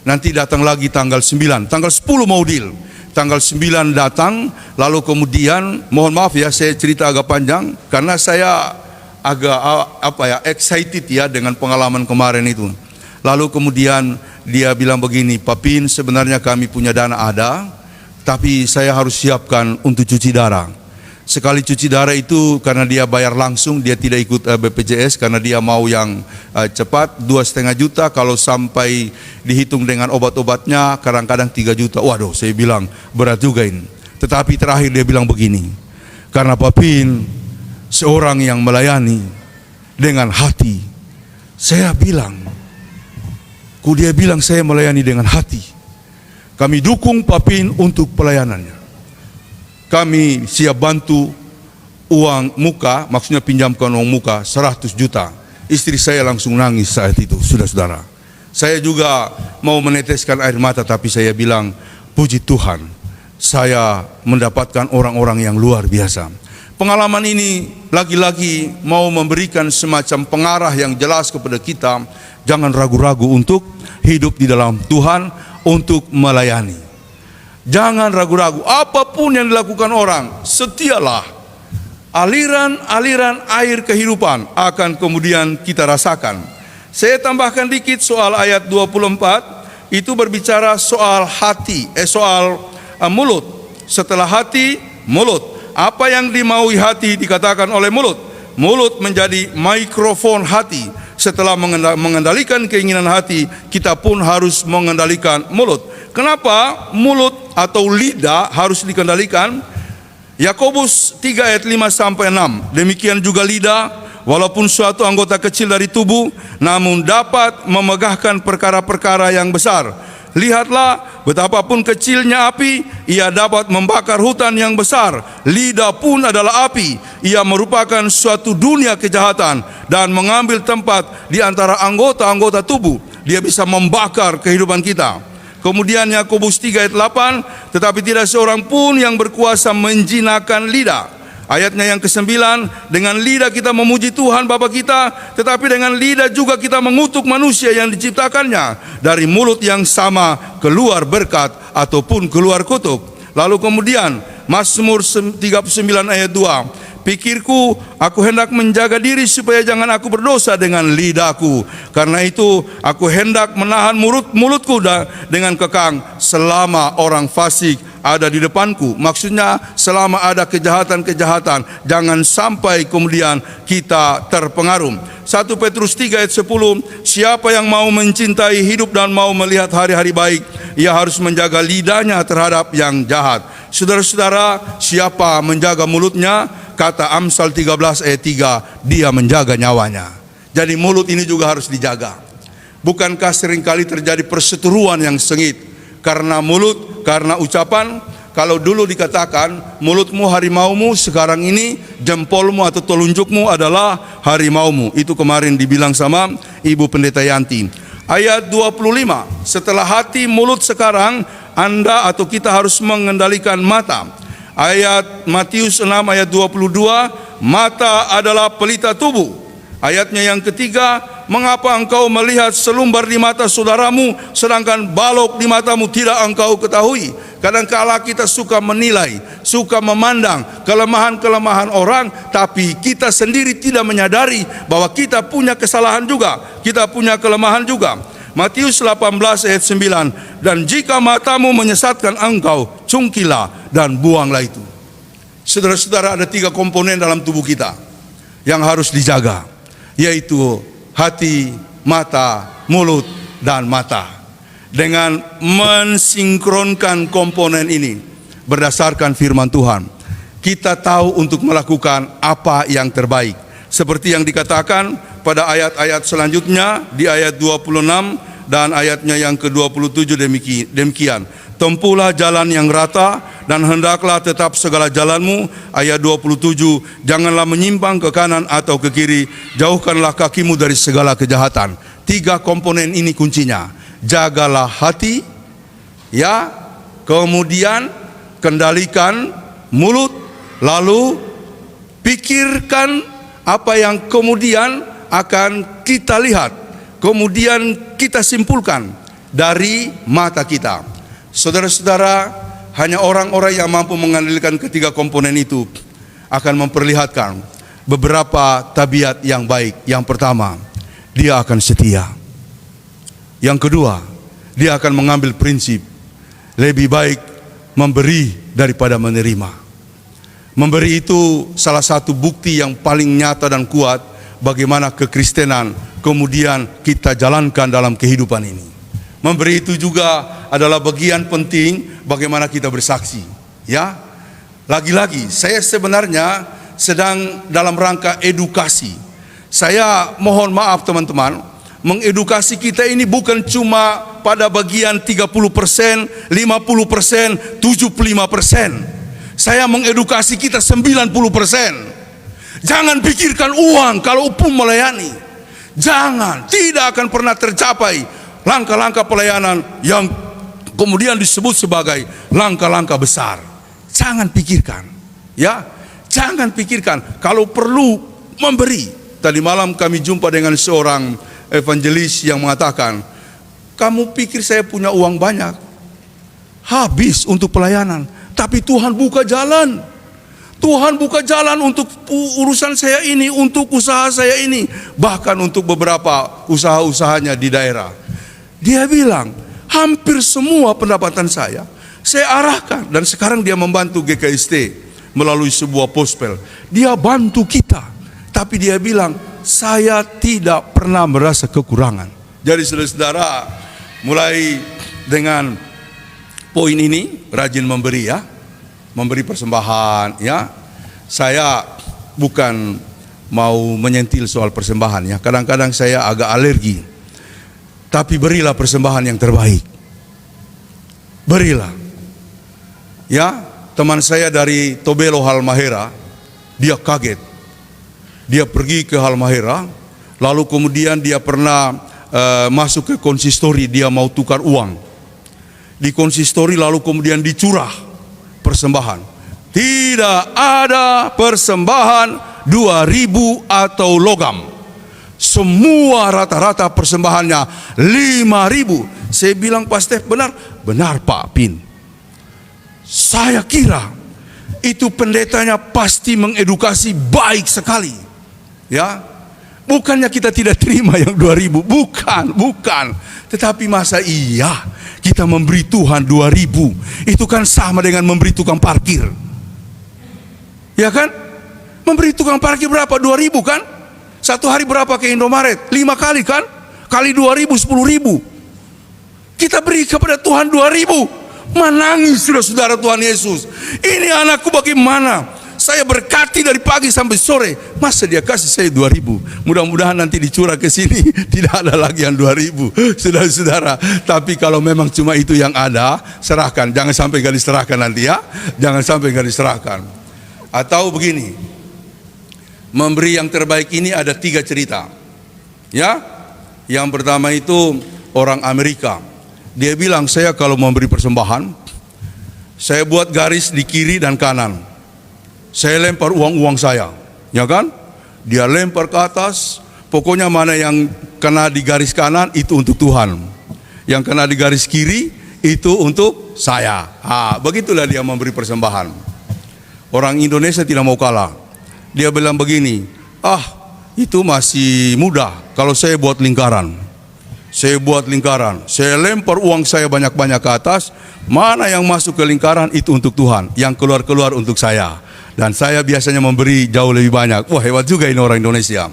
Nanti datang lagi tanggal 9. Tanggal 10 mau deal. Tanggal 9 datang, lalu kemudian mohon maaf ya saya cerita agak panjang karena saya agak excited ya dengan pengalaman kemarin itu. Lalu kemudian dia bilang begini, Pak Pin, sebenarnya kami punya dana ada, tapi saya harus siapkan untuk cuci darah. Sekali cuci darah itu karena dia bayar langsung, dia tidak ikut BPJS karena dia mau yang cepat, 2,5 juta. Kalau sampai dihitung dengan obat-obatnya kadang-kadang 3 juta. Waduh, saya bilang berat juga ini. Tetapi terakhir dia bilang begini, karena Pak Pin seorang yang melayani dengan hati. Saya bilang, dia bilang saya melayani dengan hati. Kami dukung Pak Pin untuk pelayanannya. Kami siap bantu uang muka, maksudnya pinjamkan uang muka 100 juta. Istri saya langsung nangis saat itu, saudara-saudara. Saya juga mau meneteskan air mata, tapi saya bilang, puji Tuhan, saya mendapatkan orang-orang yang luar biasa. Pengalaman ini lagi-lagi mau memberikan semacam pengarah yang jelas kepada kita. Jangan ragu-ragu untuk hidup di dalam Tuhan, untuk melayani. Jangan ragu-ragu, apapun yang dilakukan orang, setialah. Aliran-aliran air kehidupan akan kemudian kita rasakan. Saya tambahkan dikit soal ayat 24, itu berbicara soal hati, soal mulut. Setelah hati, mulut. Apa yang dimaui hati dikatakan oleh mulut. Mulut menjadi mikrofon hati. Setelah mengendalikan keinginan hati, kita pun harus mengendalikan mulut. Kenapa mulut atau lidah harus dikendalikan? Yakobus 3 ayat 5 sampai 6. Demikian juga lidah, walaupun suatu anggota kecil dari tubuh, namun dapat memegahkan perkara-perkara yang besar. Lihatlah, betapapun kecilnya api, ia dapat membakar hutan yang besar. Lidah pun adalah api. Ia merupakan suatu dunia kejahatan dan mengambil tempat di antara anggota-anggota tubuh. Dia bisa membakar kehidupan kita. Kemudian Yakobus 3 ayat 8, tetapi tidak seorang pun yang berkuasa menjinakkan lidah. Ayatnya yang ke-9, dengan lidah kita memuji Tuhan Bapa kita, tetapi dengan lidah juga kita mengutuk manusia yang diciptakannya. Dari mulut yang sama keluar berkat ataupun keluar kutuk. Lalu kemudian Mazmur 39 ayat 2, pikirku, aku hendak menjaga diri supaya jangan aku berdosa dengan lidahku. Karena itu aku hendak menahan mulutku dengan kekang selama orang fasik ada di depanku. Maksudnya selama ada kejahatan-kejahatan, jangan sampai kemudian kita terpengaruh. 1 Petrus 3 ayat 10, siapa yang mau mencintai hidup dan mau melihat hari-hari baik, ia harus menjaga lidahnya terhadap yang jahat. Saudara-saudara, siapa menjaga mulutnya? Kata Amsal 13 ayat 3, dia menjaga nyawanya. Jadi mulut ini juga harus dijaga. Bukankah seringkali terjadi perseteruan yang sengit karena mulut, karena ucapan? Kalau dulu dikatakan mulutmu harimaumu, sekarang ini jempolmu atau telunjukmu adalah harimaumu. Itu kemarin dibilang sama Ibu Pendeta Yanti. Ayat 25, setelah hati, mulut, sekarang Anda atau kita harus mengendalikan mata. Ayat Matius 6 ayat 22, mata adalah pelita tubuh. Ayatnya yang ketiga, mengapa engkau melihat selumbar di mata saudaramu, sedangkan balok di matamu tidak engkau ketahui? Kadang-kala kita suka menilai, suka memandang kelemahan-kelemahan orang, tapi kita sendiri tidak menyadari bahwa kita punya kesalahan juga, kita punya kelemahan juga. Matius 18 ayat 9, dan jika matamu menyesatkan engkau, cungkilah dan buanglah itu. Saudara-saudara, ada 3 komponen dalam tubuh kita yang harus dijaga, yaitu hati, mata, mulut, dan mata. Dengan mensinkronkan komponen ini berdasarkan firman Tuhan, kita tahu untuk melakukan apa yang terbaik. Seperti yang dikatakan pada ayat-ayat selanjutnya di ayat 26 dan ayatnya yang ke-27 demikian. Tempuhlah jalan yang rata dan hendaklah tetap segala jalanmu. Ayat 27, janganlah menyimpang ke kanan atau ke kiri, jauhkanlah kakimu dari segala kejahatan. 3 komponen ini kuncinya. jagalah hati, ya, kemudian kendalikan mulut, lalu pikirkan apa yang kemudian akan kita lihat, kemudian kita simpulkan dari mata kita. Saudara-saudara, hanya orang-orang yang mampu mengendalikan ketiga komponen itu akan memperlihatkan beberapa tabiat yang baik. Yang pertama, dia akan setia. Yang kedua, dia akan mengambil prinsip lebih baik memberi daripada menerima. Memberi itu salah satu bukti yang paling nyata dan kuat bagaimana kekristenan kemudian kita jalankan dalam kehidupan ini. Memberi itu juga adalah bagian penting bagaimana kita bersaksi. Ya, lagi-lagi saya sebenarnya sedang dalam rangka edukasi. Saya mohon maaf teman-teman, mengedukasi kita ini bukan cuma pada bagian 30%, 50%, 75%. Saya mengedukasi kita 90%. Jangan pikirkan uang kalau upung melayani. Jangan, tidak akan pernah tercapai langkah-langkah pelayanan yang kemudian disebut sebagai langkah-langkah besar. Jangan pikirkan, ya. Jangan pikirkan, kalau perlu memberi. Tadi malam kami jumpa dengan seorang evangelis yang mengatakan, kamu pikir saya punya uang banyak, habis untuk pelayanan, tapi Tuhan buka jalan. Tuhan buka jalan untuk urusan saya ini, untuk usaha saya ini, bahkan untuk beberapa usaha-usahanya di daerah. Dia bilang, hampir semua pendapatan saya arahkan, dan sekarang dia membantu GKST melalui sebuah pospel. Dia bantu kita, tapi dia bilang, saya tidak pernah merasa kekurangan. Jadi saudara-saudara, mulai dengan poin ini, rajin memberi, ya, memberi persembahan, ya. Saya bukan mau menyentil soal persembahan, ya. Kadang-kadang saya agak alergi. Tapi berilah persembahan yang terbaik. Berilah. Ya, teman saya dari Tobelo Halmahera, dia kaget. Dia pergi ke Halmahera, lalu kemudian dia pernah masuk ke konsistori, dia mau tukar uang. Di konsistori lalu kemudian dicurah persembahan. Tidak ada persembahan 2.000 atau logam. Semua rata-rata persembahannya 5.000. Saya bilang, Pak Stef, benar? Benar Pak Pin. Saya kira itu pendetanya pasti mengedukasi baik sekali. Ya, bukannya kita tidak terima yang 2.000, bukan. Tetapi masa iya kita memberi Tuhan 2.000? Itu kan sama dengan memberi tukang parkir. Ya kan? Memberi tukang parkir berapa? 2.000 kan? Satu hari berapa ke Indomaret? 5 kali kan? Kali 2.000, 10.000. Kita beri kepada Tuhan 2.000. Menangis saudara-saudara Tuhan Yesus. Ini anakku bagaimana? Saya berkati dari pagi sampai sore. Masa dia kasih saya 2.000? Mudah-mudahan nanti dicurah ke sini tidak ada lagi yang 2.000, saudara-saudara. Tapi kalau memang cuma itu yang ada, serahkan. Jangan sampai gak diserahkan nanti, ya. Jangan sampai gak diserahkan. Atau begini, memberi yang terbaik ini ada 3 cerita. Ya, yang pertama itu orang Amerika. Dia bilang, saya kalau memberi persembahan, saya buat garis di kiri dan kanan. Saya lempar uang-uang saya, ya kan? Dia lempar ke atas. Pokoknya mana yang kena di garis kanan itu untuk Tuhan, yang kena di garis kiri itu untuk saya. Begitulah dia memberi persembahan. Orang Indonesia tidak mau kalah. Dia bilang begini, itu masih mudah. Kalau saya buat lingkaran, saya lempar uang saya banyak-banyak ke atas. Mana yang masuk ke lingkaran itu untuk Tuhan, yang keluar-keluar untuk saya. Dan saya biasanya memberi jauh lebih banyak. Wah, hebat juga ini orang Indonesia.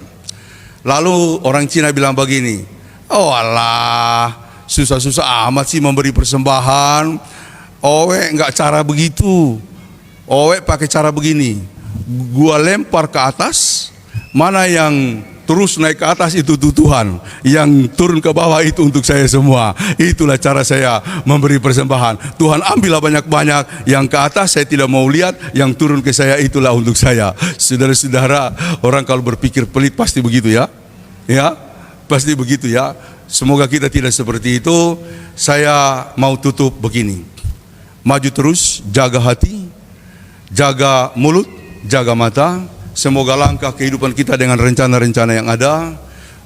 Lalu orang Cina bilang begini, oh alah, susah-susah amat sih memberi persembahan. Owe enggak cara begitu. Owe pakai cara begini. Gua lempar ke atas, mana yang terus naik ke atas itu untuk Tuhan, yang turun ke bawah itu untuk saya semua. Itulah cara saya memberi persembahan. Tuhan ambillah banyak-banyak, yang ke atas saya tidak mau lihat, yang turun ke saya itulah untuk saya. Saudara-saudara, orang kalau berpikir pelit pasti begitu, ya. Ya, pasti begitu, ya. Semoga kita tidak seperti itu. Saya mau tutup begini. Maju terus, jaga hati, jaga mulut, jaga mata. Semoga langkah kehidupan kita dengan rencana-rencana yang ada,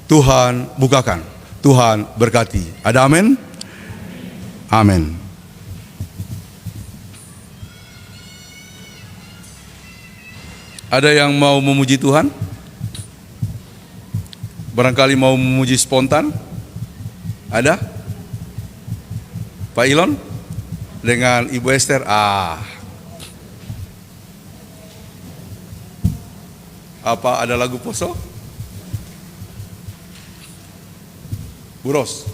Tuhan bukakan, Tuhan berkati. Ada amin? Amin. Ada yang mau memuji Tuhan? Barangkali mau memuji spontan? Ada? Pak Ilon? Dengan Ibu Esther? Apa ada lagu poso? Bu Ros?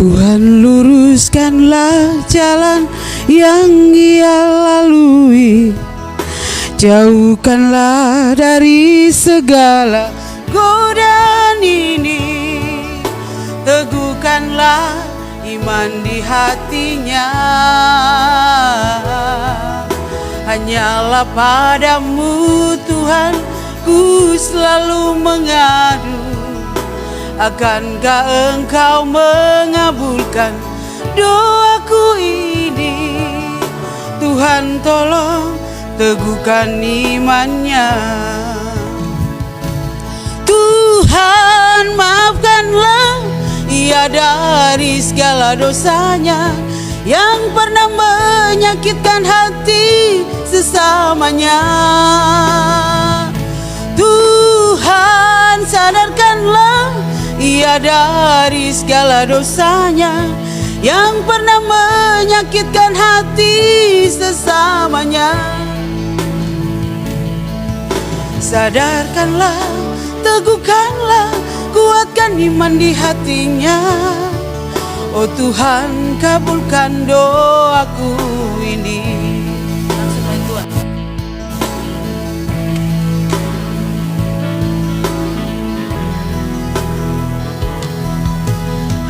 Tuhan, luruskanlah jalan yang ia lalui, jauhkanlah dari segala godaan ini, teguhkanlah iman di hatinya. Hanyalah padamu Tuhan ku selalu mengadu. Akankah Engkau mengabulkan doaku ini? Tuhan, tolong teguhkan imannya. Tuhan, maafkanlah ia dari segala dosanya yang pernah menyakitkan hati sesamanya. Tuhan, sadarkanlah ia dari segala dosanya yang pernah menyakitkan hati sesamanya. Sadarkanlah, teguhkanlah, kuatkan iman di hatinya. Oh Tuhan, kabulkan doaku ini. Langsung baik Tuhan.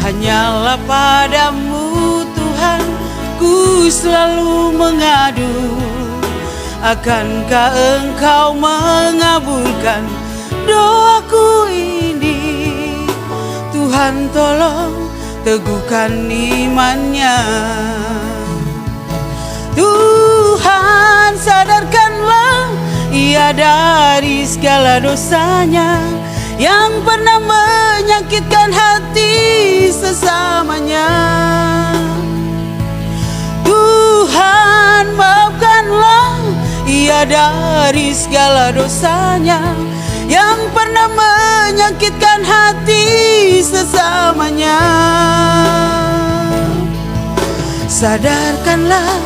Hanyalah padamu Tuhan ku selalu mengadu. Akankah Engkau mengabulkan doaku ini? Tuhan, tolong teguhkan imannya. Tuhan, sadarkanlah ia dari segala dosanya yang pernah menyakitkan hati sesamanya. Tuhan, maafkanlah ia dari segala dosanya yang pernah menyakitkan hati sesamanya. Sadarkanlah,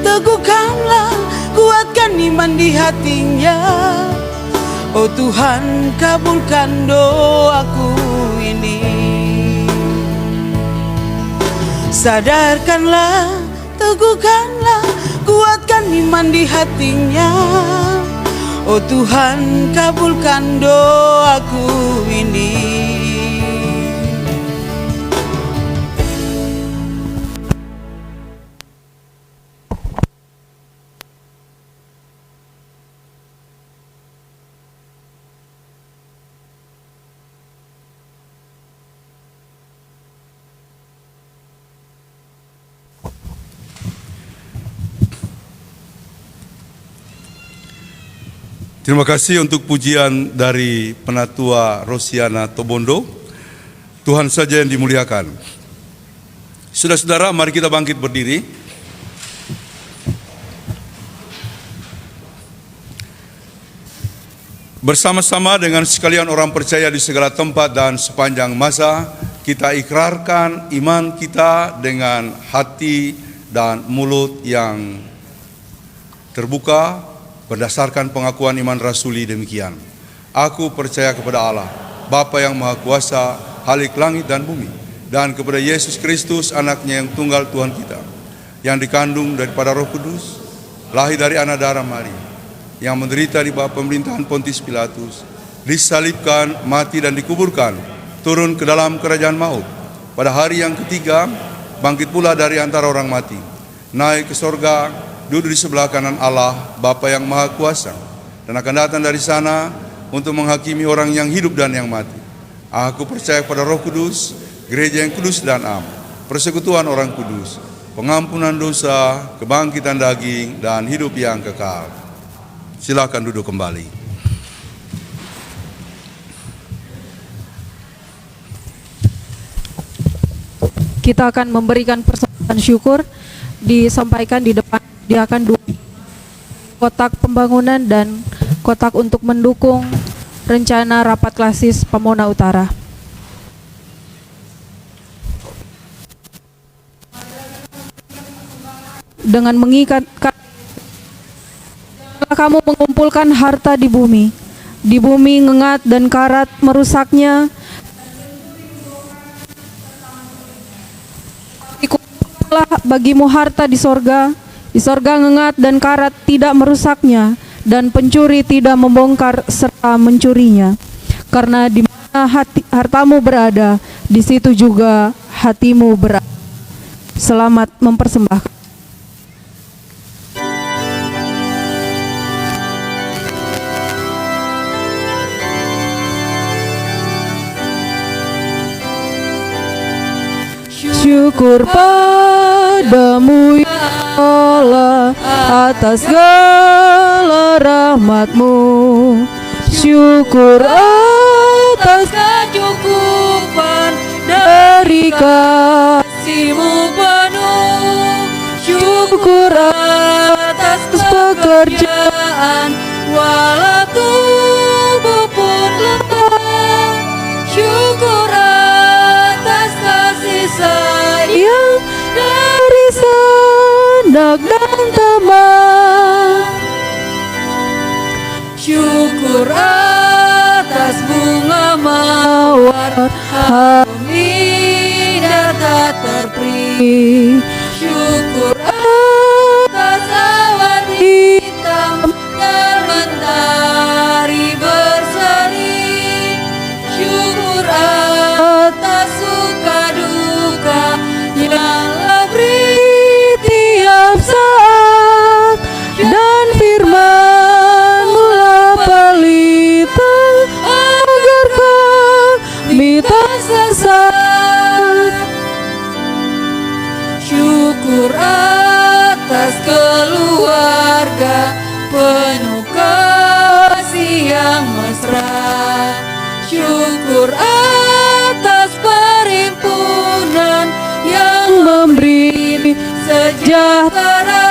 teguhkanlah, kuatkan iman di hatinya. Oh Tuhan, kabulkan doaku ini. Sadarkanlah, teguhkanlah, kuatkan iman di hatinya. Oh Tuhan, kabulkan doaku ini. Terima kasih untuk pujian dari Penatua Rosiana Tobondo. Tuhan saja yang dimuliakan. Saudara-saudara, mari kita bangkit berdiri. Bersama-sama dengan sekalian orang percaya di segala tempat dan sepanjang masa, kita ikrarkan iman kita dengan hati dan mulut yang terbuka berdasarkan pengakuan iman rasuli demikian. Aku percaya kepada Allah, Bapa yang Maha Kuasa, Khalik langit dan bumi, dan kepada Yesus Kristus, anaknya yang tunggal Tuhan kita, yang dikandung daripada Roh Kudus, lahir dari anak darah Maria, yang menderita di bawah pemerintahan Pontius Pilatus, disalibkan, mati dan dikuburkan, turun ke dalam kerajaan maut. Pada hari yang ketiga, bangkit pula dari antara orang mati, naik ke sorga, duduk di sebelah kanan Allah, Bapa yang Maha Kuasa, dan akan datang dari sana untuk menghakimi orang yang hidup dan yang mati. Aku percaya pada Roh Kudus, gereja yang kudus dan am, persekutuan orang kudus, pengampunan dosa, kebangkitan daging, dan hidup yang kekal. Silakan duduk kembali. Kita akan memberikan persembahan syukur, disampaikan di depan. Dia akan dua kotak pembangunan dan kotak untuk mendukung rencana rapat klasis Pamona Utara. Dengan mengikat kamu mengumpulkan harta di bumi ngengat dan karat merusaknya. Dikumpulkanlah bagimu harta di sorga ngengat dan karat tidak merusaknya, dan pencuri tidak membongkar serta mencurinya. Karena di mana hartamu berada, di situ juga hatimu berada. Selamat mempersembahkan. Syukur padamu ya Allah atas segala rahmat-Mu. Syukur atas kecukupan dari kasih-Mu penuh. Syukur atas pekerjaan walau tubuh pun lemah. Syukur atas kasih sayang dari sanak dan teman. Syukur atas bunga mawar indah tak terperi. Syukur atas awan hitam dan mentari berseri. Syukur atas suka duka yang beri tiap saat, dan firman-Mu lapar lipat agar kami tak sesat. Syukur atas keluarga penuh kasih yang mesra. Syukur atas perhimpunan yang memberi sejahtera.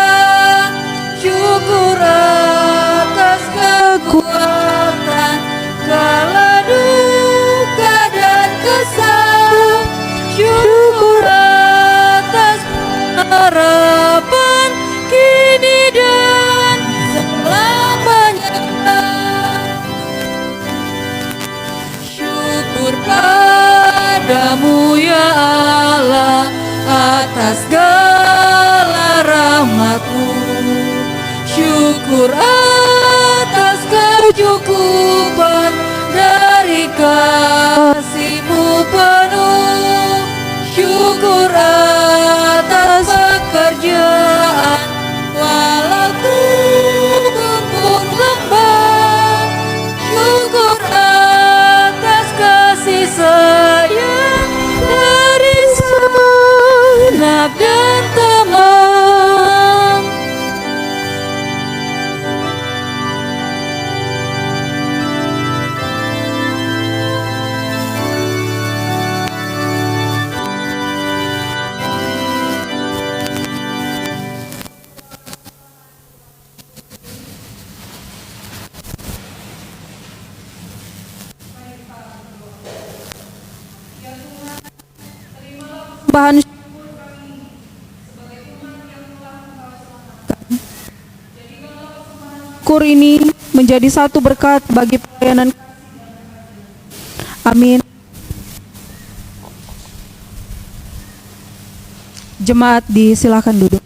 Syukur atas kekuatan kala duka dan kesal. Syukur atas harapan kini dan selamanya. Syukur padamu ya Allah atas segala rahmat-Mu. Syukur atas kecukupan dari kasih-Mu penuh. Syukur atas pekerjaan walau tubuh pun lemah. Syukur atas kasih sayang dari sanak dan teman. persembahan syukur ini menjadi satu berkat bagi pelayanan. Amin. Jemaat disilakan duduk.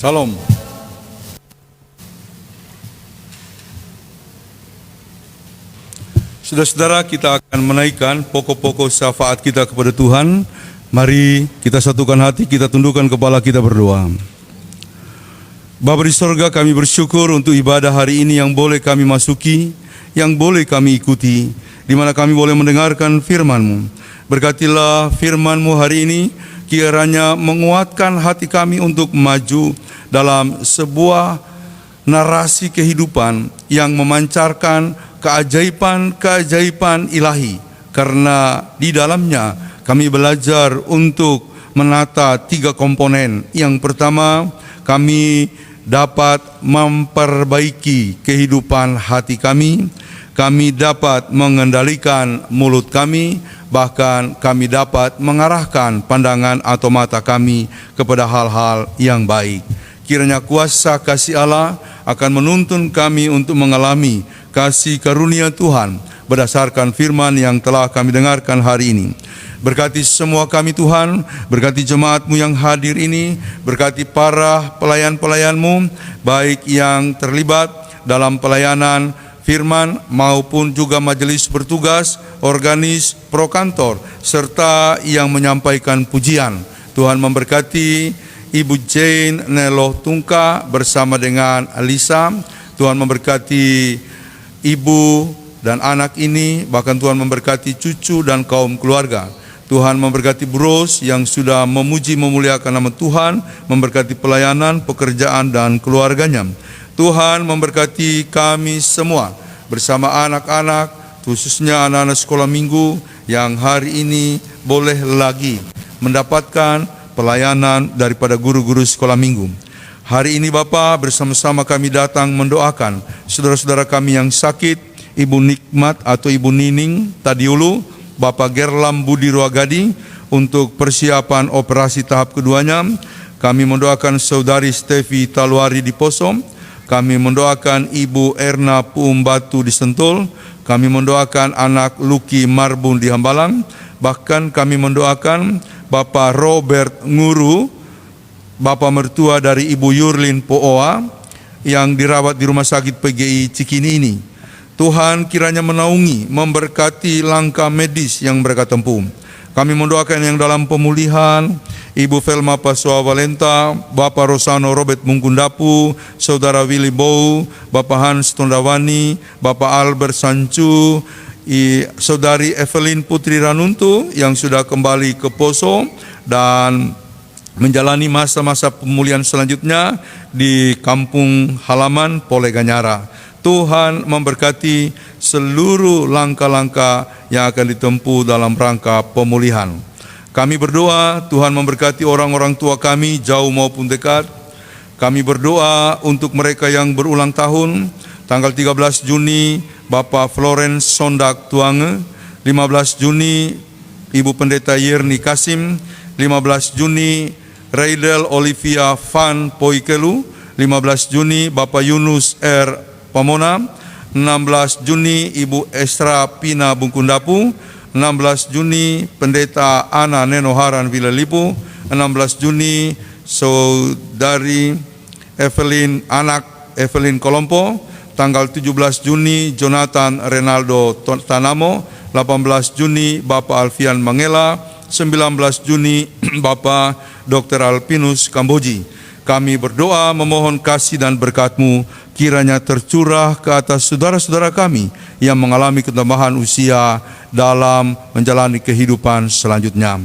Salam. Saudara-saudara, kita akan menaikkan pokok-pokok syafaat kita kepada Tuhan. Mari kita satukan hati, kita tundukkan kepala, kita berdoa. Bapa di sorga, kami bersyukur untuk ibadah hari ini yang boleh kami masuki, yang boleh kami ikuti, di mana kami boleh mendengarkan firman-Mu. Berkatilah firman-Mu hari ini, kiranya menguatkan hati kami untuk maju dalam sebuah narasi kehidupan yang memancarkan keajaiban-keajaiban ilahi, karena di dalamnya kami belajar untuk menata 3 komponen. Yang pertama, kami dapat memperbaiki kehidupan hati kami dapat mengendalikan mulut kami, bahkan kami dapat mengarahkan pandangan atau mata kami kepada hal-hal yang baik. Kiranya kuasa kasih Allah akan menuntun kami untuk mengalami kasih karunia Tuhan berdasarkan firman yang telah kami dengarkan hari ini. Berkati semua kami Tuhan, berkati jemaat-Mu yang hadir ini, berkati para pelayan-pelayan-Mu, baik yang terlibat dalam pelayanan firman maupun juga majelis bertugas, organis, prokantor, serta yang menyampaikan pujian. Tuhan memberkati Ibu Jane Nelo Tungka bersama dengan Alisa. Tuhan memberkati ibu dan anak ini, bahkan Tuhan memberkati cucu dan kaum keluarga. Tuhan memberkati Bros yang sudah memuji memuliakan nama Tuhan, memberkati pelayanan, pekerjaan dan keluarganya. Tuhan memberkati kami semua bersama anak-anak, khususnya anak-anak sekolah minggu yang hari ini boleh lagi mendapatkan pelayanan daripada guru-guru sekolah minggu. Hari ini Bapa, bersama-sama kami datang mendoakan saudara-saudara kami yang sakit, Ibu Nikmat atau Ibu Nining Tadiulu, Bapak Gerlam Budi Ruagadi untuk persiapan operasi tahap keduanya. Kami mendoakan Saudari Stevi Taluari di Poso. Kami mendoakan Ibu Erna Puumbatu di Sentul. Kami mendoakan anak Luki Marbun di Hambalang. Bahkan kami mendoakan Bapak Robert Nguru, Bapak mertua dari Ibu Yurlin Pooa yang dirawat di Rumah Sakit PGI Cikini ini. Tuhan kiranya menaungi, memberkati langkah medis yang mereka tempuh. Kami mendoakan yang dalam pemulihan, Ibu Velma Pasua Valenta, Bapak Rosano Robert Mungkundapu, Saudara Willy Bow, Bapak Hans Tondawani, Bapak Albert Sancu, Saudari Evelyn Putri Ranuntu yang sudah kembali ke Poso dan menjalani masa-masa pemulihan selanjutnya di kampung halaman Poleganyara. Tuhan memberkati seluruh langkah-langkah yang akan ditempuh dalam rangka pemulihan. Kami berdoa Tuhan memberkati orang-orang tua kami jauh maupun dekat. Kami berdoa untuk mereka yang berulang tahun. Tanggal 13 Juni Bapak Florence Sondak Tuange, 15 Juni Ibu Pendeta Yerni Kasim, 15 Juni Raidel Olivia Van Poikelu, 15 Juni Bapak Yunus R. Pamona, 16 Juni Ibu Esra Pina Bungkundapu, 16 Juni Pendeta Ana Nenoharan Vilalipu, 16 Juni Saudari Evelyn anak Evelyn Kolompo, tanggal 17 Juni Jonathan Renaldo Tanamo, 18 Juni Bapak Alfian Mangela, 19 Juni Bapak Dr. Alpinus Kamboji. Kami berdoa memohon kasih dan berkat-Mu kiranya tercurah ke atas saudara-saudara kami yang mengalami ketambahan usia dalam menjalani kehidupan selanjutnya.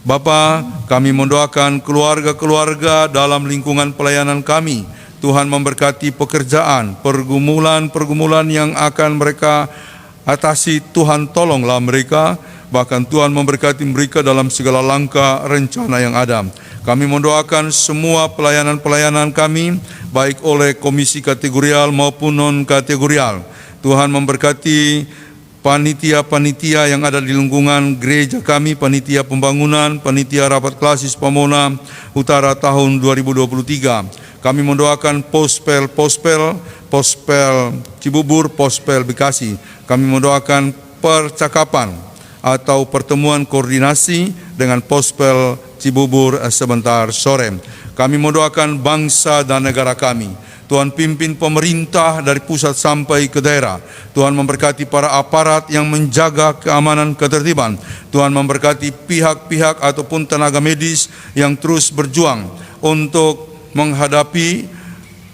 Bapa, kami mendoakan keluarga-keluarga dalam lingkungan pelayanan kami. Tuhan memberkati pekerjaan, pergumulan-pergumulan yang akan mereka atasi. Tuhan tolonglah mereka, bahkan Tuhan memberkati mereka dalam segala langkah rencana yang ada. Kami mendoakan semua pelayanan-pelayanan kami, baik oleh komisi kategorial maupun non-kategorial. Tuhan memberkati panitia-panitia yang ada di lingkungan gereja kami, panitia pembangunan, panitia rapat klasis Pamona Utara tahun 2023. Kami mendoakan Pospel Cibubur, Pospel Bekasi. Kami mendoakan percakapan atau pertemuan koordinasi dengan Pospel Cibubur sebentar sore. Kami mendoakan bangsa dan negara kami. Tuhan pimpin pemerintah dari pusat sampai ke daerah. Tuhan memberkati para aparat yang menjaga keamanan ketertiban. Tuhan memberkati pihak-pihak ataupun tenaga medis yang terus berjuang untuk menghadapi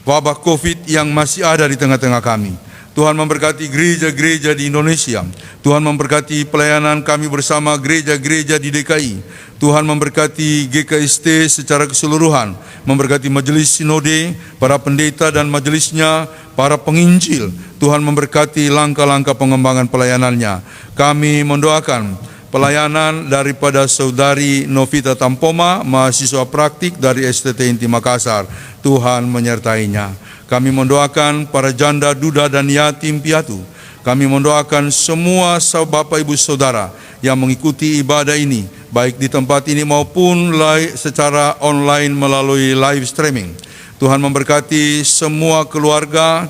wabah COVID yang masih ada di tengah-tengah kami. Tuhan memberkati gereja-gereja di Indonesia. Tuhan memberkati pelayanan kami bersama gereja-gereja di DKI. Tuhan memberkati GKST secara keseluruhan, memberkati majelis sinode, para pendeta dan majelisnya, para penginjil. Tuhan memberkati langkah-langkah pengembangan pelayanannya. Kami mendoakan pelayanan daripada saudari Novita Tampoma, mahasiswa praktik dari STT Inti Makassar. Tuhan menyertainya. Kami mendoakan para janda, duda, dan yatim piatu. Kami mendoakan semua Bapak Ibu Saudara yang mengikuti ibadah ini, baik di tempat ini maupun secara online melalui live streaming. Tuhan memberkati semua keluarga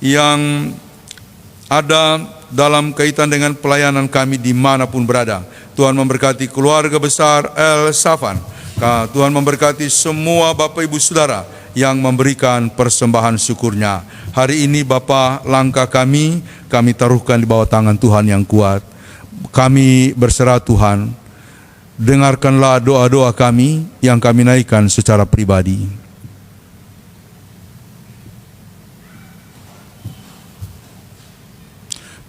yang ada dalam kaitan dengan pelayanan kami dimanapun berada. Tuhan memberkati keluarga besar El Safan. Tuhan memberkati semua Bapak Ibu Saudara yang memberikan persembahan syukurnya. Hari ini Bapa, langkah kami taruhkan di bawah tangan Tuhan yang kuat. Kami berserah Tuhan, dengarkanlah doa-doa kami yang kami naikkan secara pribadi.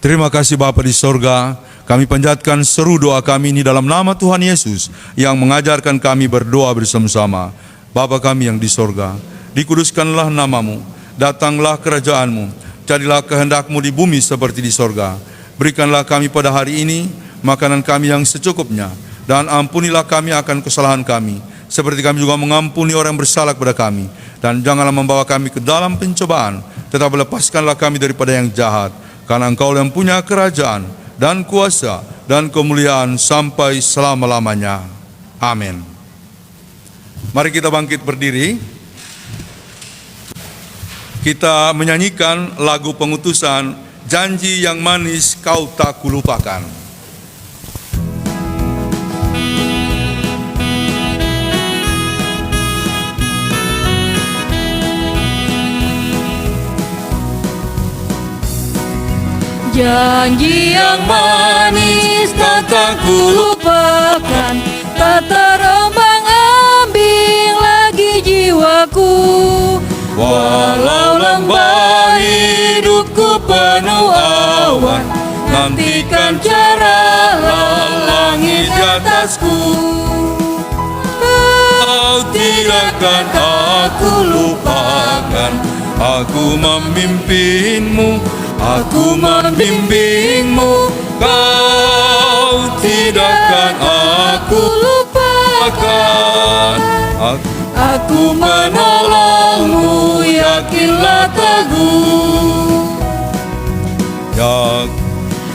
Terima kasih Bapa di sorga, kami panjatkan seru doa kami ini dalam nama Tuhan Yesus yang mengajarkan kami berdoa bersama-sama. Bapa kami yang di sorga, dikuduskanlah namamu, datanglah kerajaanmu, jadilah kehendakmu di bumi seperti di sorga. Berikanlah kami pada hari ini makanan kami yang secukupnya, dan ampunilah kami akan kesalahan kami, seperti kami juga mengampuni orang yang bersalah kepada kami. Dan janganlah membawa kami ke dalam pencobaan, tetapi lepaskanlah kami daripada yang jahat, karena Engkau yang punya kerajaan, dan kuasa, dan kemuliaan sampai selama-lamanya. Amin. Mari kita bangkit berdiri. Kita menyanyikan lagu pengutusan, Janji yang Manis Kau Tak Kulupakan. Janji yang manis tak kulupakan, tak terombang-ambing lagi jiwaku. Walau lembah hidupku penuh awan, nantikan cerahlah langit di atasku. Kau tidak akan aku lupakan, aku memimpinmu, aku membimbingmu. Kau tidak akan aku lupakan, Aku menolongmu, yakinlah teguh.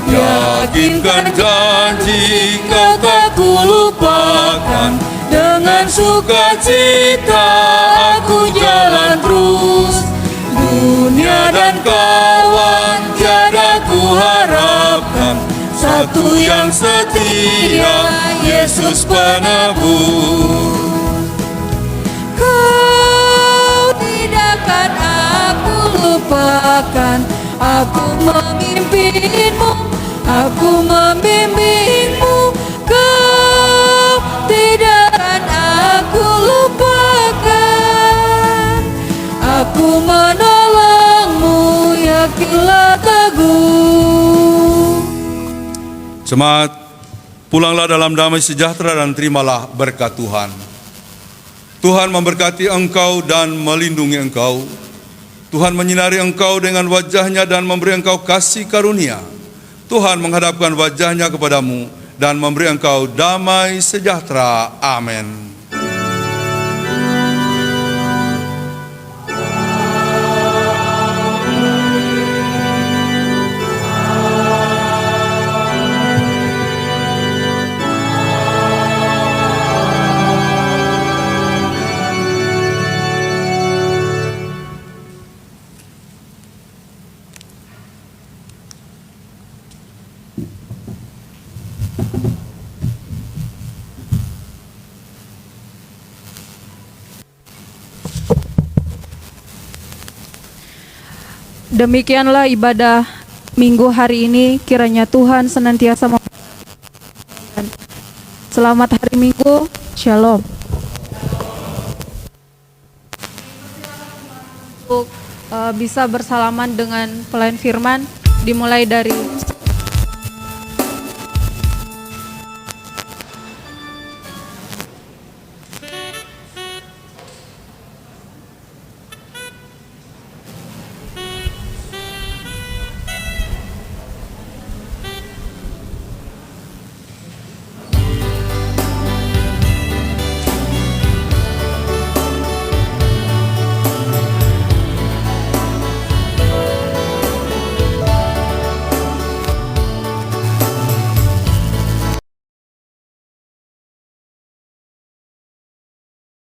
Yakinkan janji kau tak kulupakan, Dengan sukacita aku jalan terus. Dunia dan kawan tiada ku harapkan, satu yang setia, Yesus penebus. Kau tidak akan aku lupakan, aku memimpinmu, aku membimbingmu. Kau tidak akan aku lupakan, aku menolongmu, yakinlah teguh. Semangat, pulanglah dalam damai sejahtera dan terimalah berkat Tuhan. Tuhan memberkati engkau dan melindungi engkau. Tuhan menyinari engkau dengan wajah-Nya dan memberi engkau kasih karunia. Tuhan menghadapkan wajah-Nya kepadamu dan memberi engkau damai sejahtera. Amin. Demikianlah ibadah Minggu hari ini, kiranya Tuhan senantiasa memberkati. Selamat hari Minggu, Shalom. Untuk bisa bersalaman dengan pelayan firman, dimulai dari